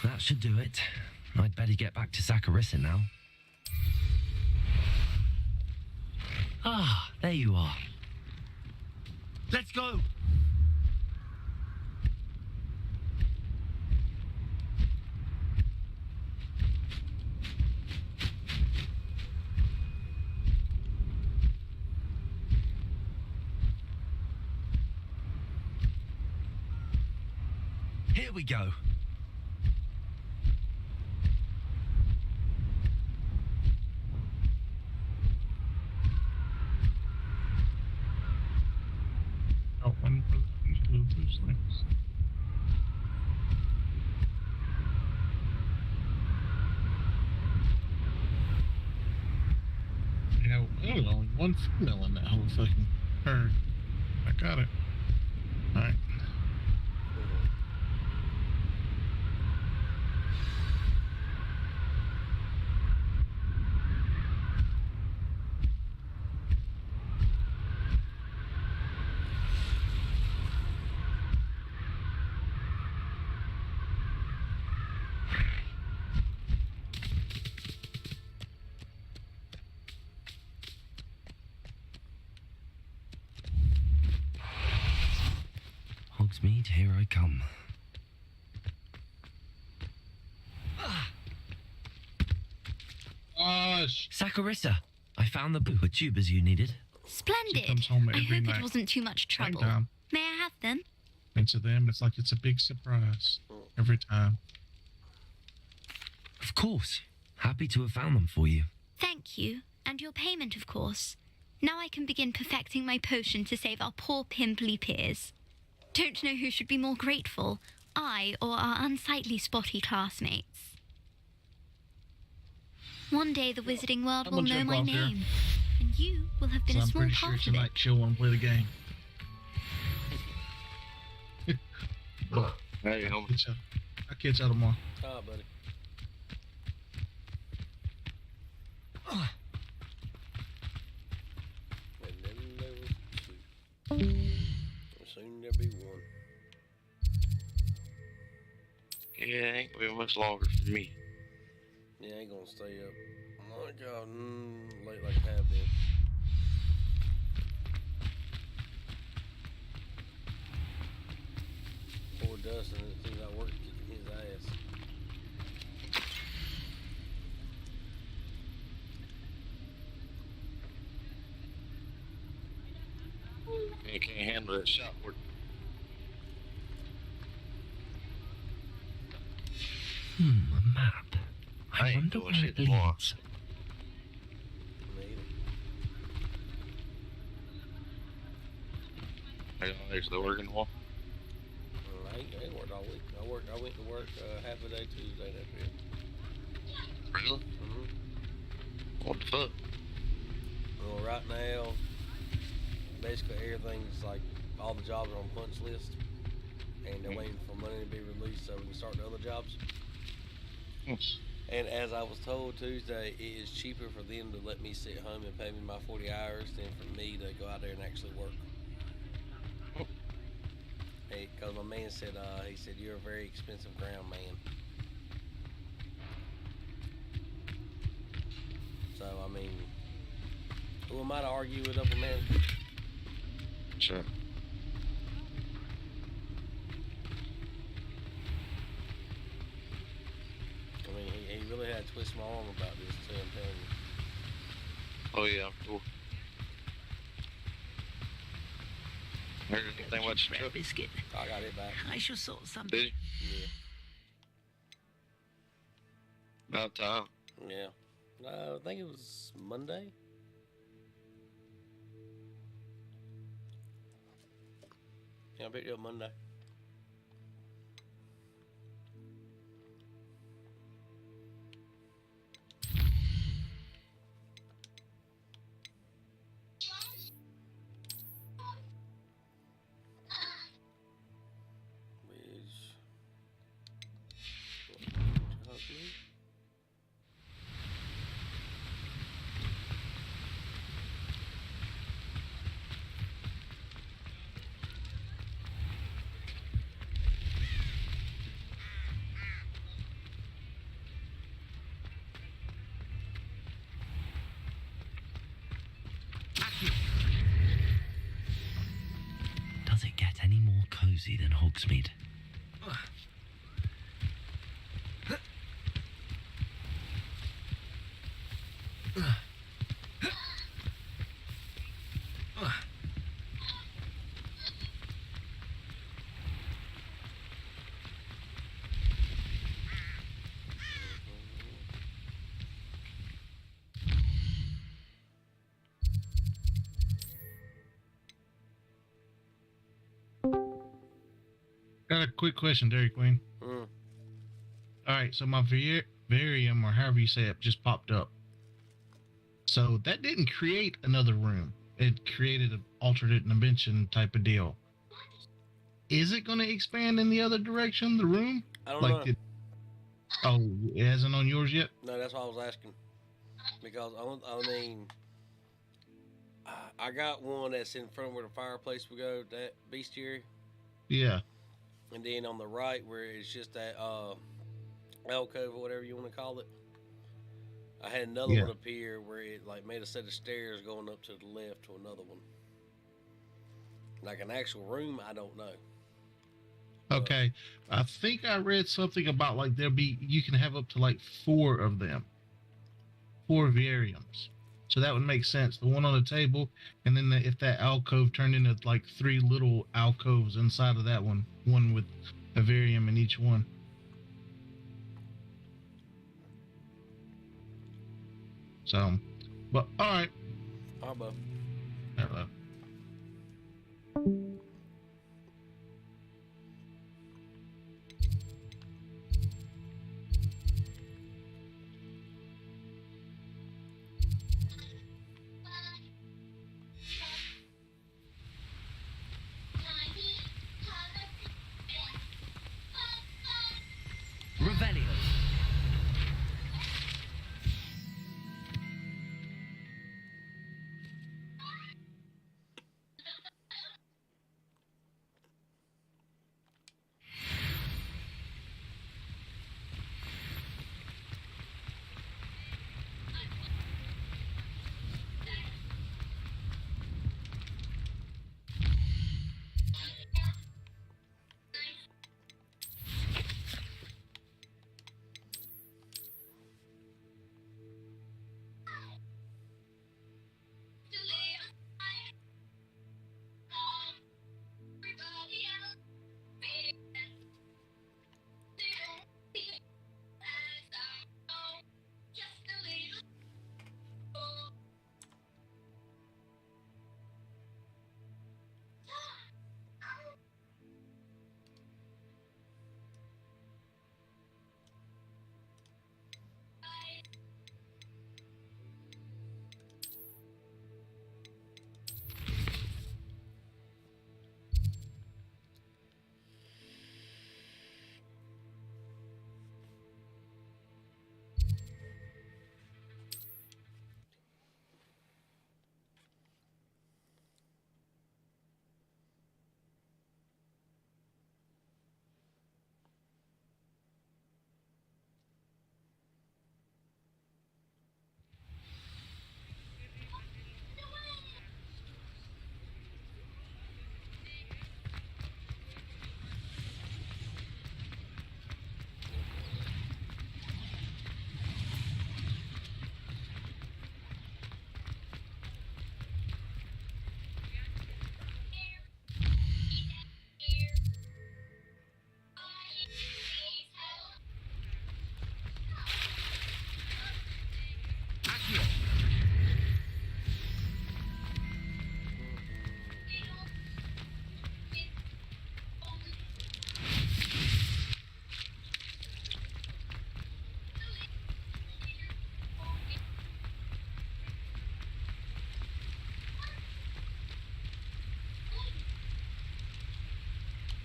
That should do it. I'd better get back to Zacharysin now. Ah, there you are. Let's go! Here we go. Got one for those things. You know, only one female in that whole fucking herd. I got it. Alright. Hogsmeade, here I come. Saccharissa, I found the tubers you needed. Splendid. comes home I every hope night. it wasn't too much trouble. down. May I have them? And to them, it's like it's a big surprise every time. Of course. Happy to have found them for you. Thank you. And your payment, of course. Now I can begin perfecting my potion to save our poor pimply peers. Don't know who should be more grateful, I or our unsightly spotty classmates. One day the wizarding world I'm will gonna know jump my off here. name, and you will have been So a I'm small pretty sure part of tonight it. she'll want to play the game. Hey, homie. I'll catch y'all tomorrow. Ah, buddy. And then there was two. And soon there'll be one. Yeah, it ain't gonna be much longer for me. Yeah, I ain't gonna stay up. Oh my god, late like I have been. Poor Dustin, it seems like work kicking his ass. You can't handle that shot work. A map. I I ain't wonder doing where shit it tomorrow. leads. Are you actually working tomorrow? I ain't worked all week. I went to work half a day Tuesday, that's it. Really? Mm-hmm. What the fuck? Well, right now, basically everything's like, all the jobs are on punch list, and they're waiting for money to be released so we can start the other jobs. And as I was told Tuesday, it is cheaper for them to let me sit home and pay me my 40 hours than for me to go out there and actually work. Hey, because my man said, he said, you're a very expensive ground man. So, I mean, who am I to argue with upper management? Sure. I mean, he really had to twist my arm about this too, I'm telling you. Oh yeah, cool. Heard anything about your truck? Biscuit. I got it back. I shall sort something. Did you? Yeah. About time. Yeah. I think it was Monday. Yeah, I picked it up Monday. Does it get any more cozy than Hogsmeade? got a quick question, Dairy Queen. Mm. All right, so my Varium, or however you say it, just popped up. So that didn't create another room. It created an alternate dimension type of deal. Is it going to expand in the other direction, the room? I don't know. Oh, it hasn't on yours yet? No, that's why I was asking. Because, I mean, I got one that's in front of where the fireplace would go, that bestiary. Yeah. And then on the right, where it's just that alcove or whatever you want to call it, I had another one appear where it like made a set of stairs going up to the left to another one. Like an actual room, I don't know. Okay. I think I read something about like you can have up to like 4 of them. 4 Variums. So that would make sense. The one on the table, and then if that alcove turned into like 3 little alcoves inside of that one with a Varium in each one. So, but all right. How about? Hello. Revelio.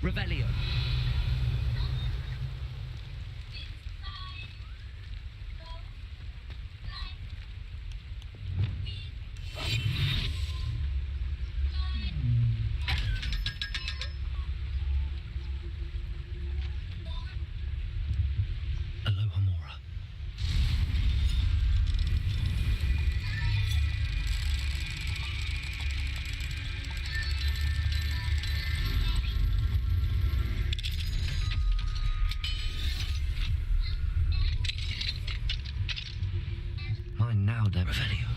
Revelio. Alohomora. Mine now, then. Revelio.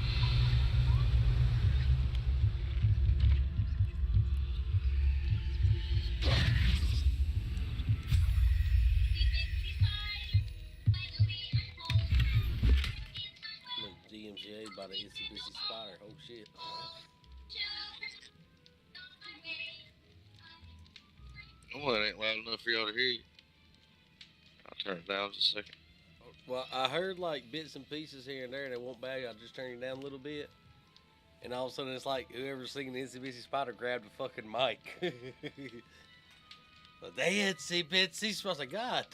DMGA by the Itsy Bitsy Spider. Oh shit. Well, it ain't loud enough for y'all to hear you. I'll turn it down just a second. Well, I heard like bits and pieces here and there, and it won't bad. I just turned it down a little bit, and all of a sudden it's like whoever's singing the Itsy Bitsy Spider grabbed a fucking mic. But they Itsy Bitsy Spider. I was like, God.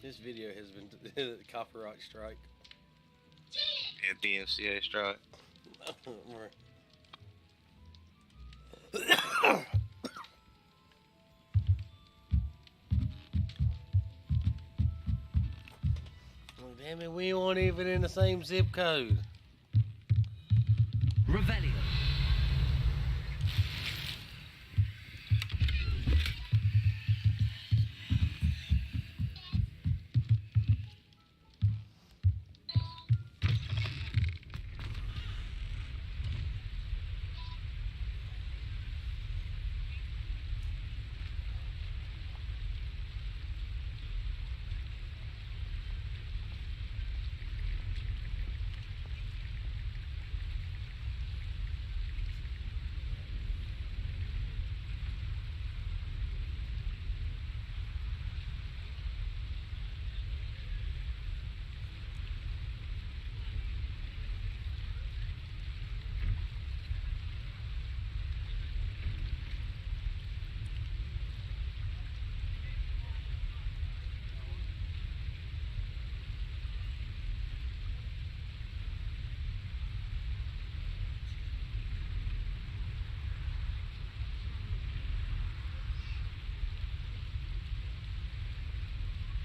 This video has been copyright strike. Yeah, DMCA strike. Well, damn it, we weren't even in the same zip code. Revelio.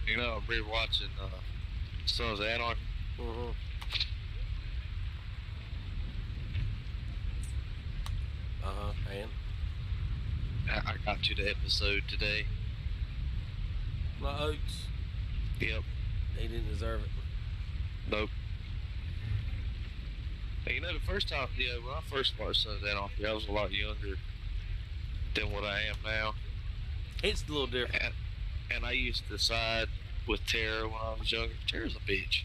You know, I'm rewatching Sons of Anarchy. Mm-hmm. And? I got to the episode today. My oats. Yep. They didn't deserve it. Nope. Hey, you know, the first time, when I first watched Sons of Anarchy, I was a lot younger than what I am now. It's a little different. And I used to side with Tara when I was younger. Tara's a bitch.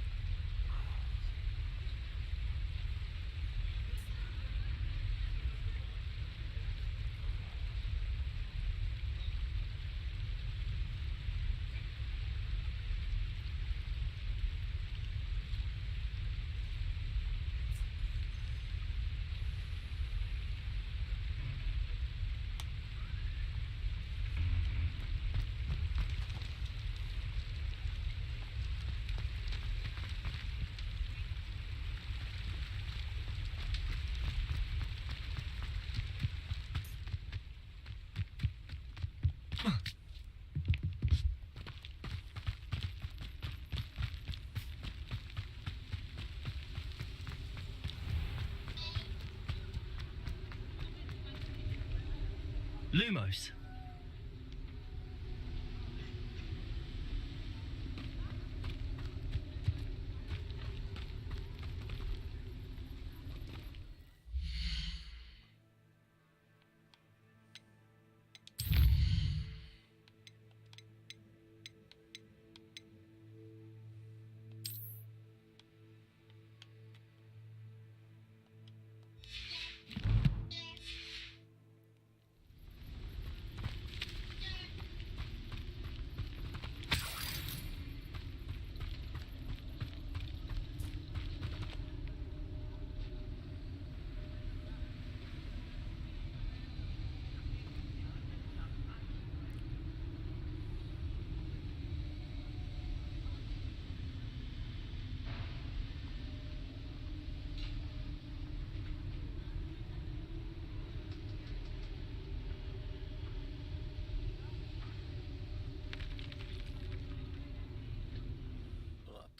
Lumos.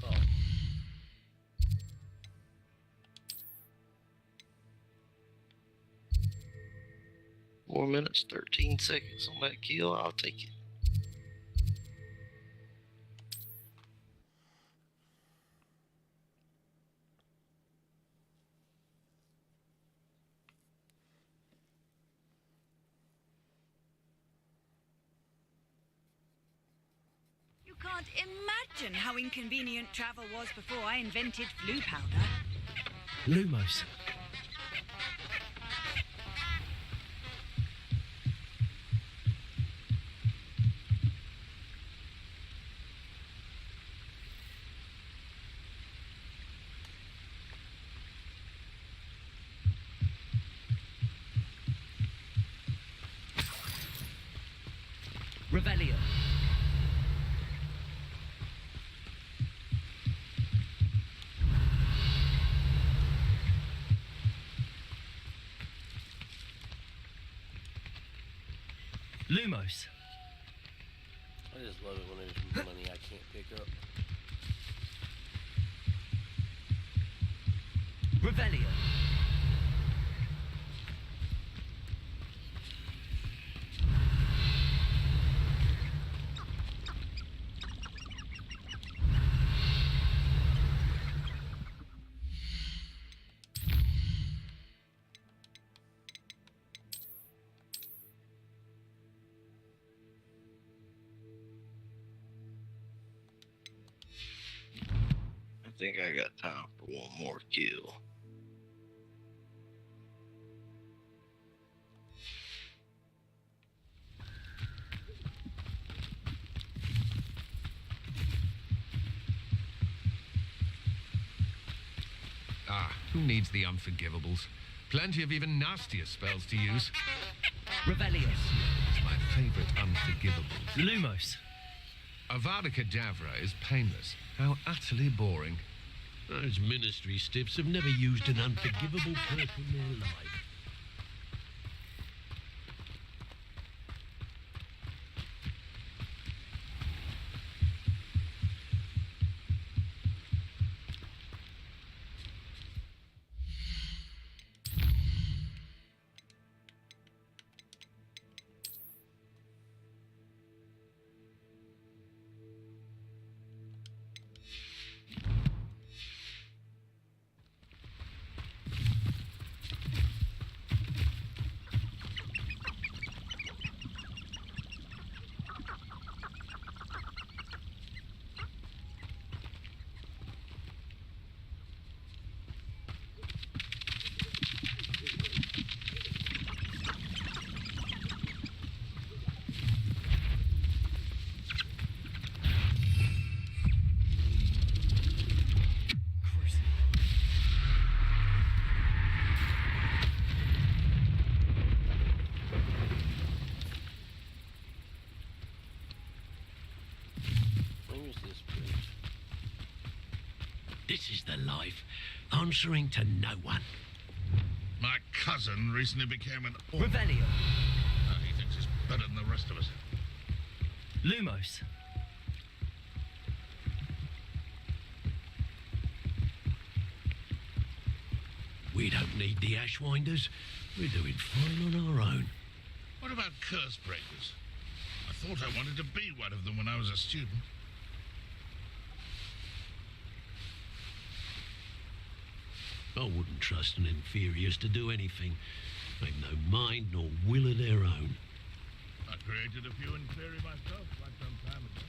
Oh. 4 minutes, 13 seconds on that kill. I'll take it. You can't imagine how inconvenient travel was before I invented flu powder. Lumos. Revelio. Lumos. I just love it when there's money I can't pick up. Revelio. I think I got time for one more kill. Ah, who needs the unforgivables? Plenty of even nastier spells to use. Revelio. It's my favorite unforgivables. Lumos. Avada Kedavra is painless. How utterly boring. Those ministry stiffs have never used an unforgivable curse in their life. This is the life, answering to no one. My cousin recently became an... Revelio. He thinks he's better than the rest of us. Lumos. We don't need the Ashwinders. We're doing fine on our own. What about curse breakers? I thought I wanted to be one of them when I was a student. I wouldn't trust an inferiors to do anything. They've no mind nor will of their own. I created a few in theory myself quite some time ago.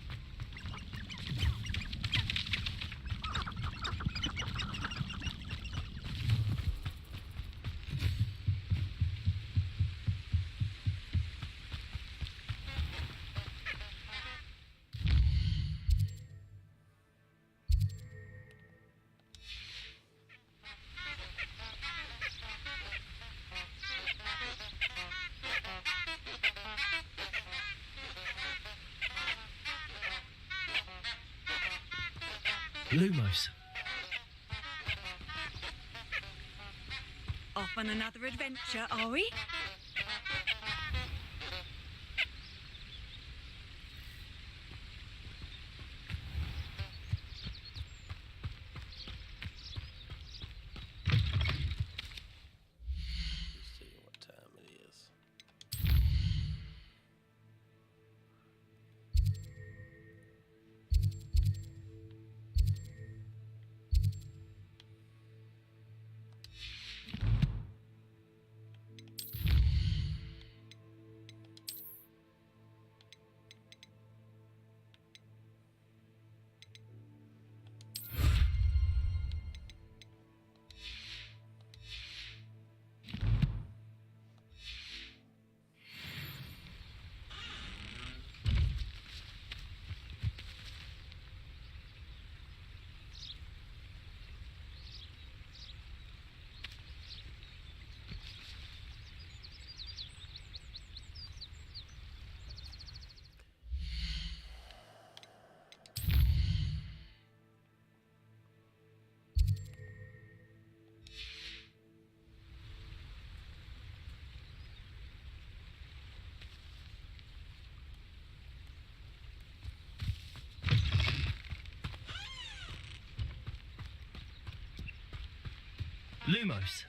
Lumos. Off on another adventure, are we? Let's see what time it is. Lumos.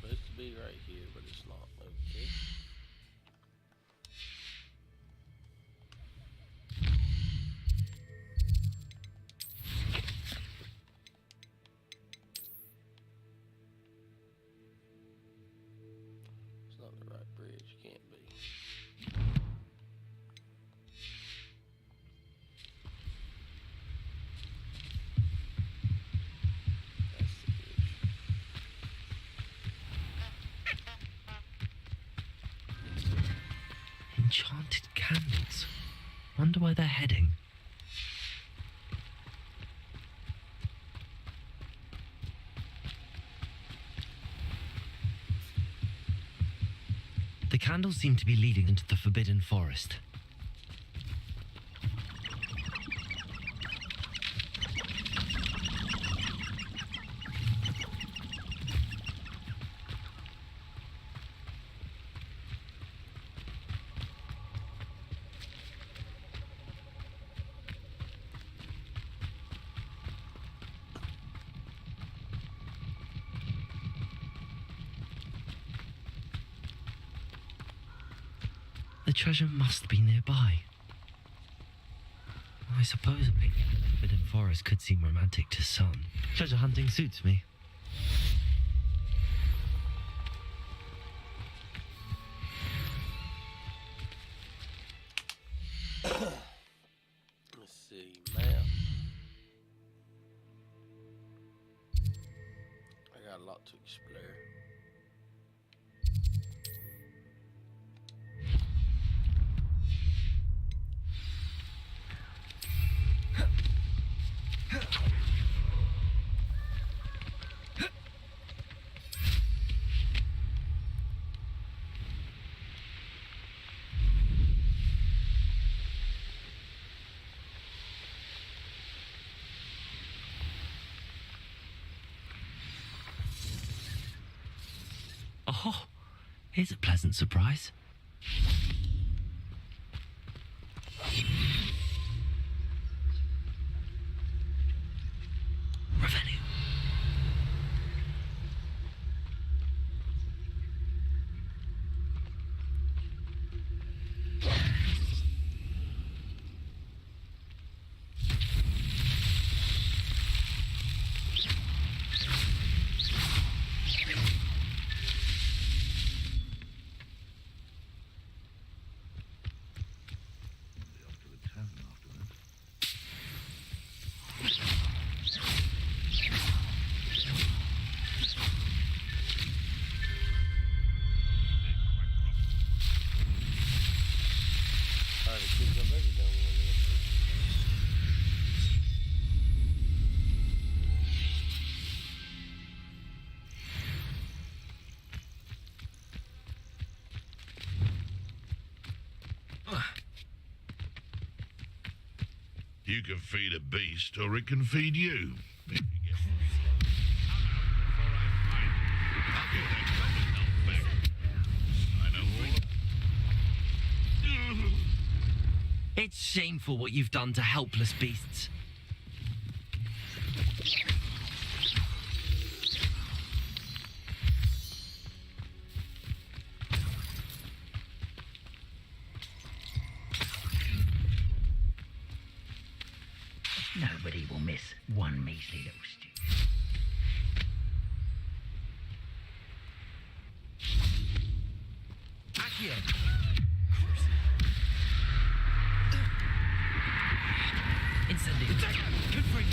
Supposed to be right here, but it's not. Okay. It's not the right bridge. Can't be. That's the bridge. Enchanted candles. Wonder where they're heading. The candles seem to be leading into the Forbidden Forest. The treasure must be nearby. I suppose a picnic in the Forbidden Forest could seem romantic to some. Treasure hunting suits me. Let's see, map. I got a lot to explore. Oh, here's a pleasant surprise. Revenue. You can feed a beast, or it can feed you. If you get I'll get that common back. I know all. It's shameful what you've done to helpless beasts. Nobody will miss one measly little stew. Accio! Incendio! Good free!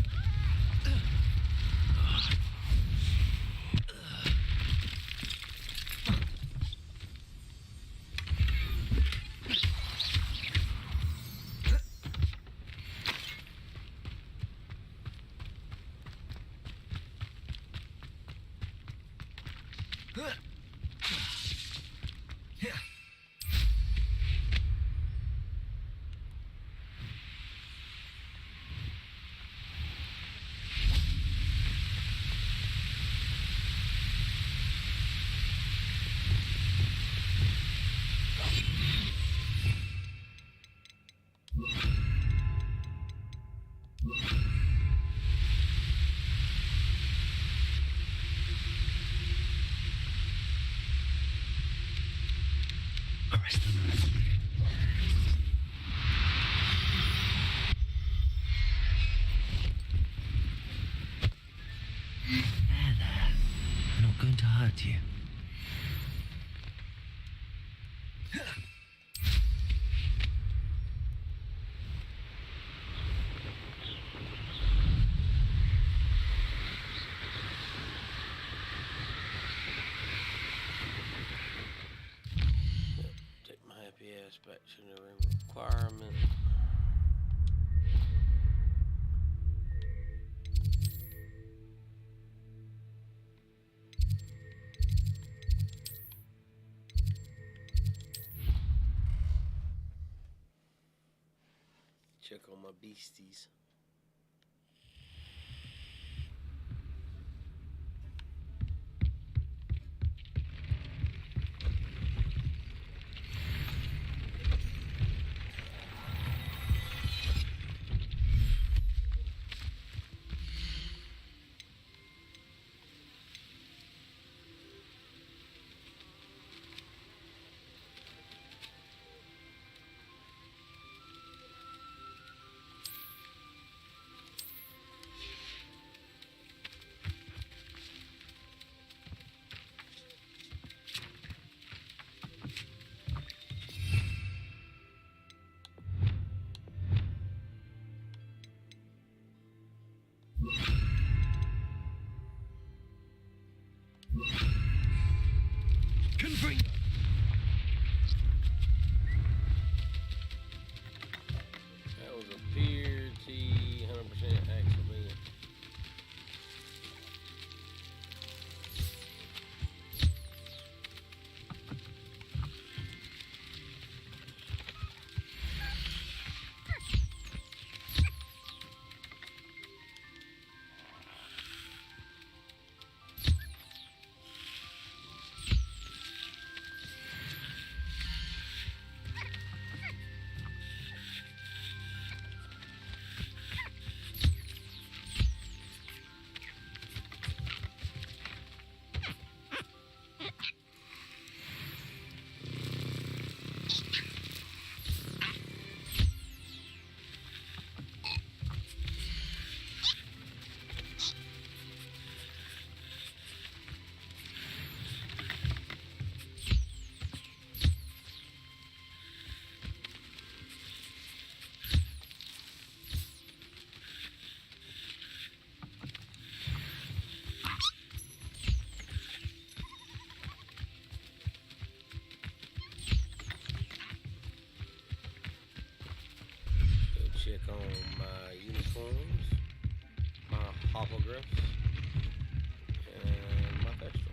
Arrest them. There. I'm not going to hurt you. Take my happy ass back to the requirement. Check on my beasties. Confringo! That was a pure T 100% accident. Check on my uniforms, my hopographs, and my textile.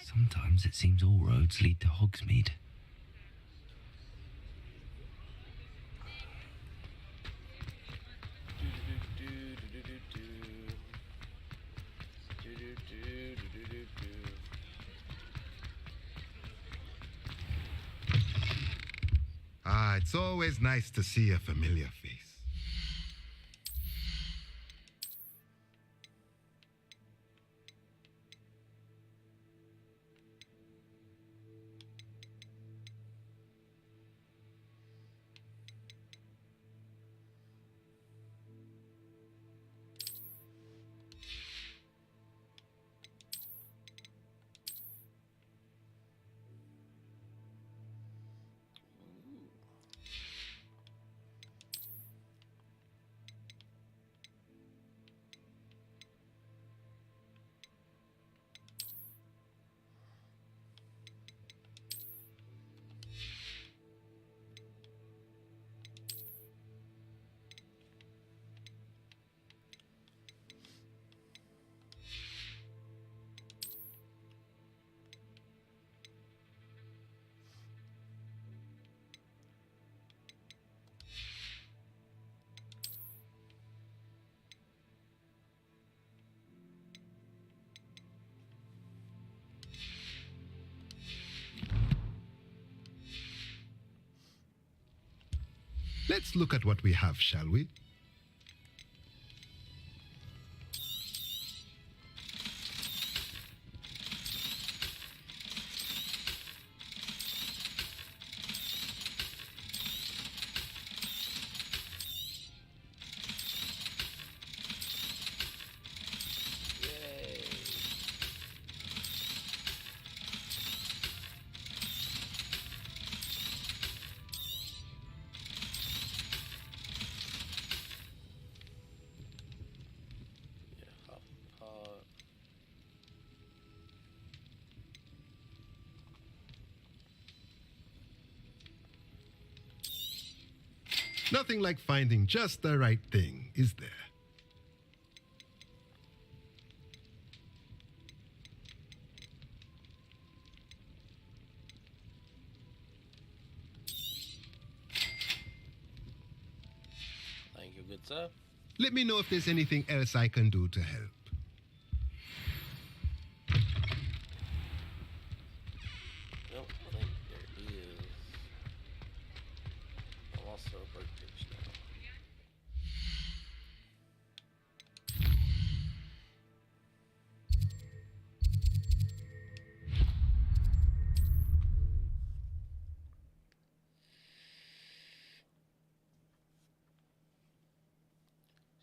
Sometimes it seems all roads lead to Hogsmeade. Ah, it's always nice to see a familiar face. Let's look at what we have, shall we? Nothing like finding just the right thing, is there? Thank you, good sir. Let me know if there's anything else I can do to help. Don't think there is. I'm also a bird pitch now.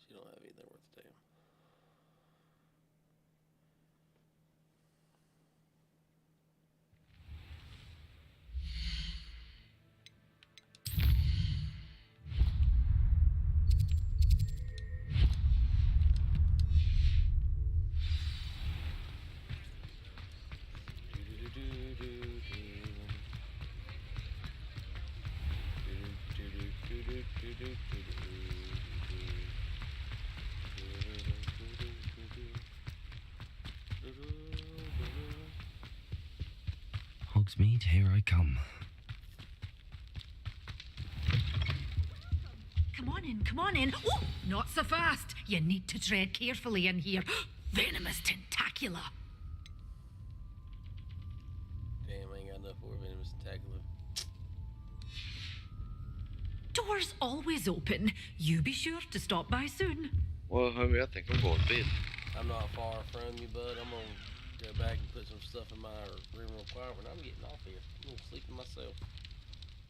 She don't have anything worth a damn. Hogsmeade, here I come. Come on in, come on in. Oh, not so fast. You need to tread carefully in here. Venomous tentacula. Damn, I ain't got enough for venomous tentacular. Doors always open. You be sure to stop by soon. Well, homie, I think I'm going to bed. I'm not far from you, bud. I'm gonna go back and put some stuff in my room requirement. I'm getting off here. I'm gonna sleep in myself.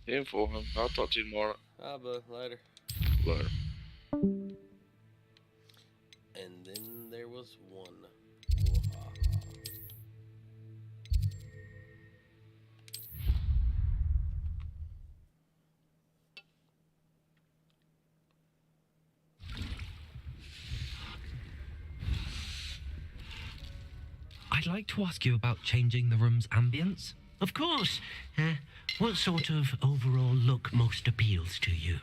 10-4, him. I'll talk to you tomorrow. Hi, bud. Later. Later. And then there was one. I'd like to ask you about changing the room's ambience. Of course. What sort of overall look most appeals to you?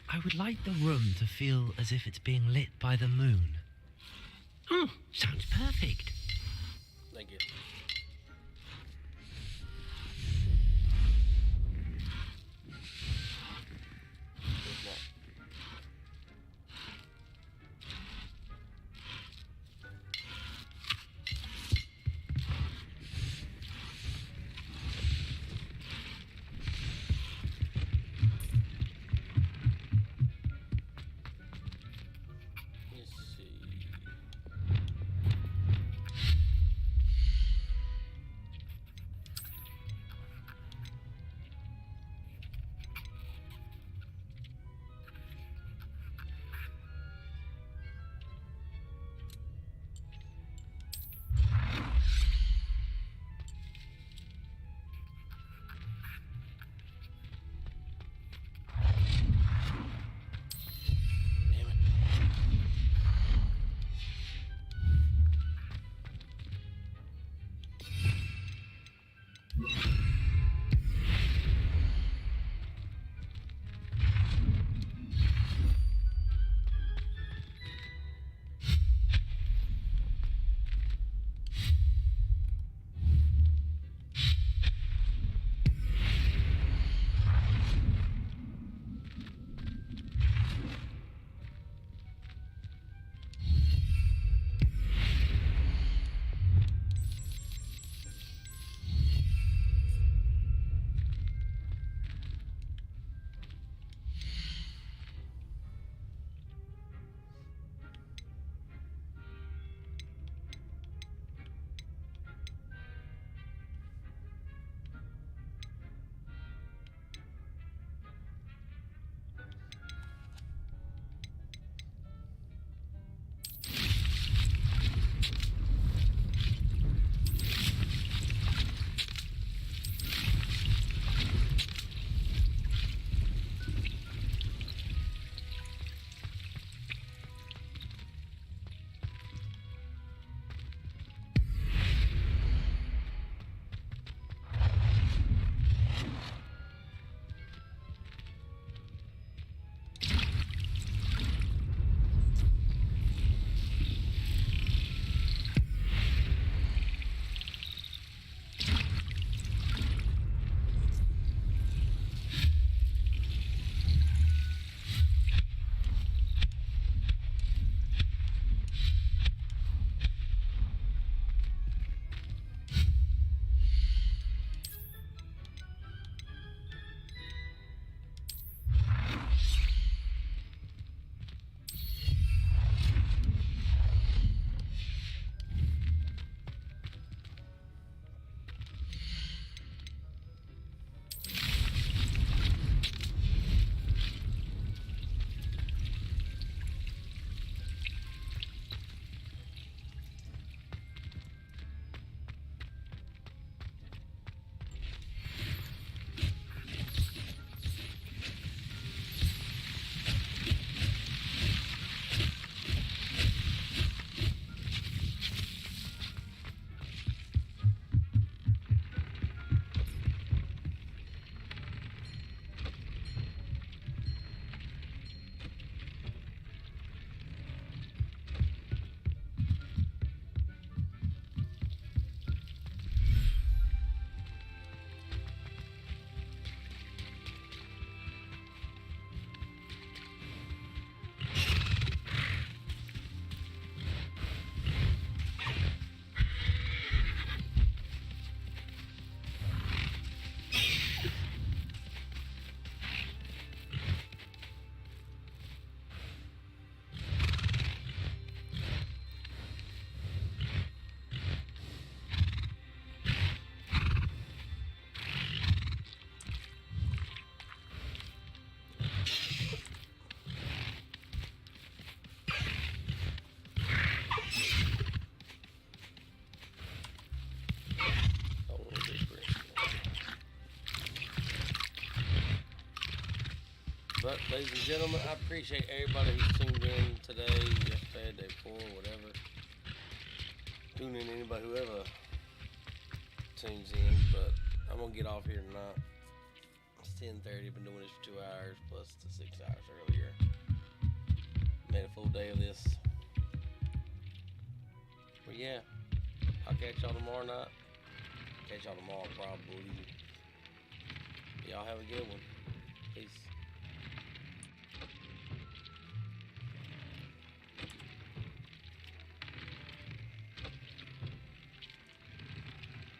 I would like the room to feel as if it's being lit by the moon. Oh, sounds perfect. Thank you. ladies and gentlemen, I appreciate everybody who's tuned in today, yesterday, day before, whatever. Tune in anybody who ever tunes in, but I'm gonna get off here tonight. It's 10:30. Been doing this for 2 hours plus the 6 hours earlier. Made a full day of this. But yeah, I'll catch y'all tomorrow night. Catch y'all tomorrow probably. Y'all have a good one.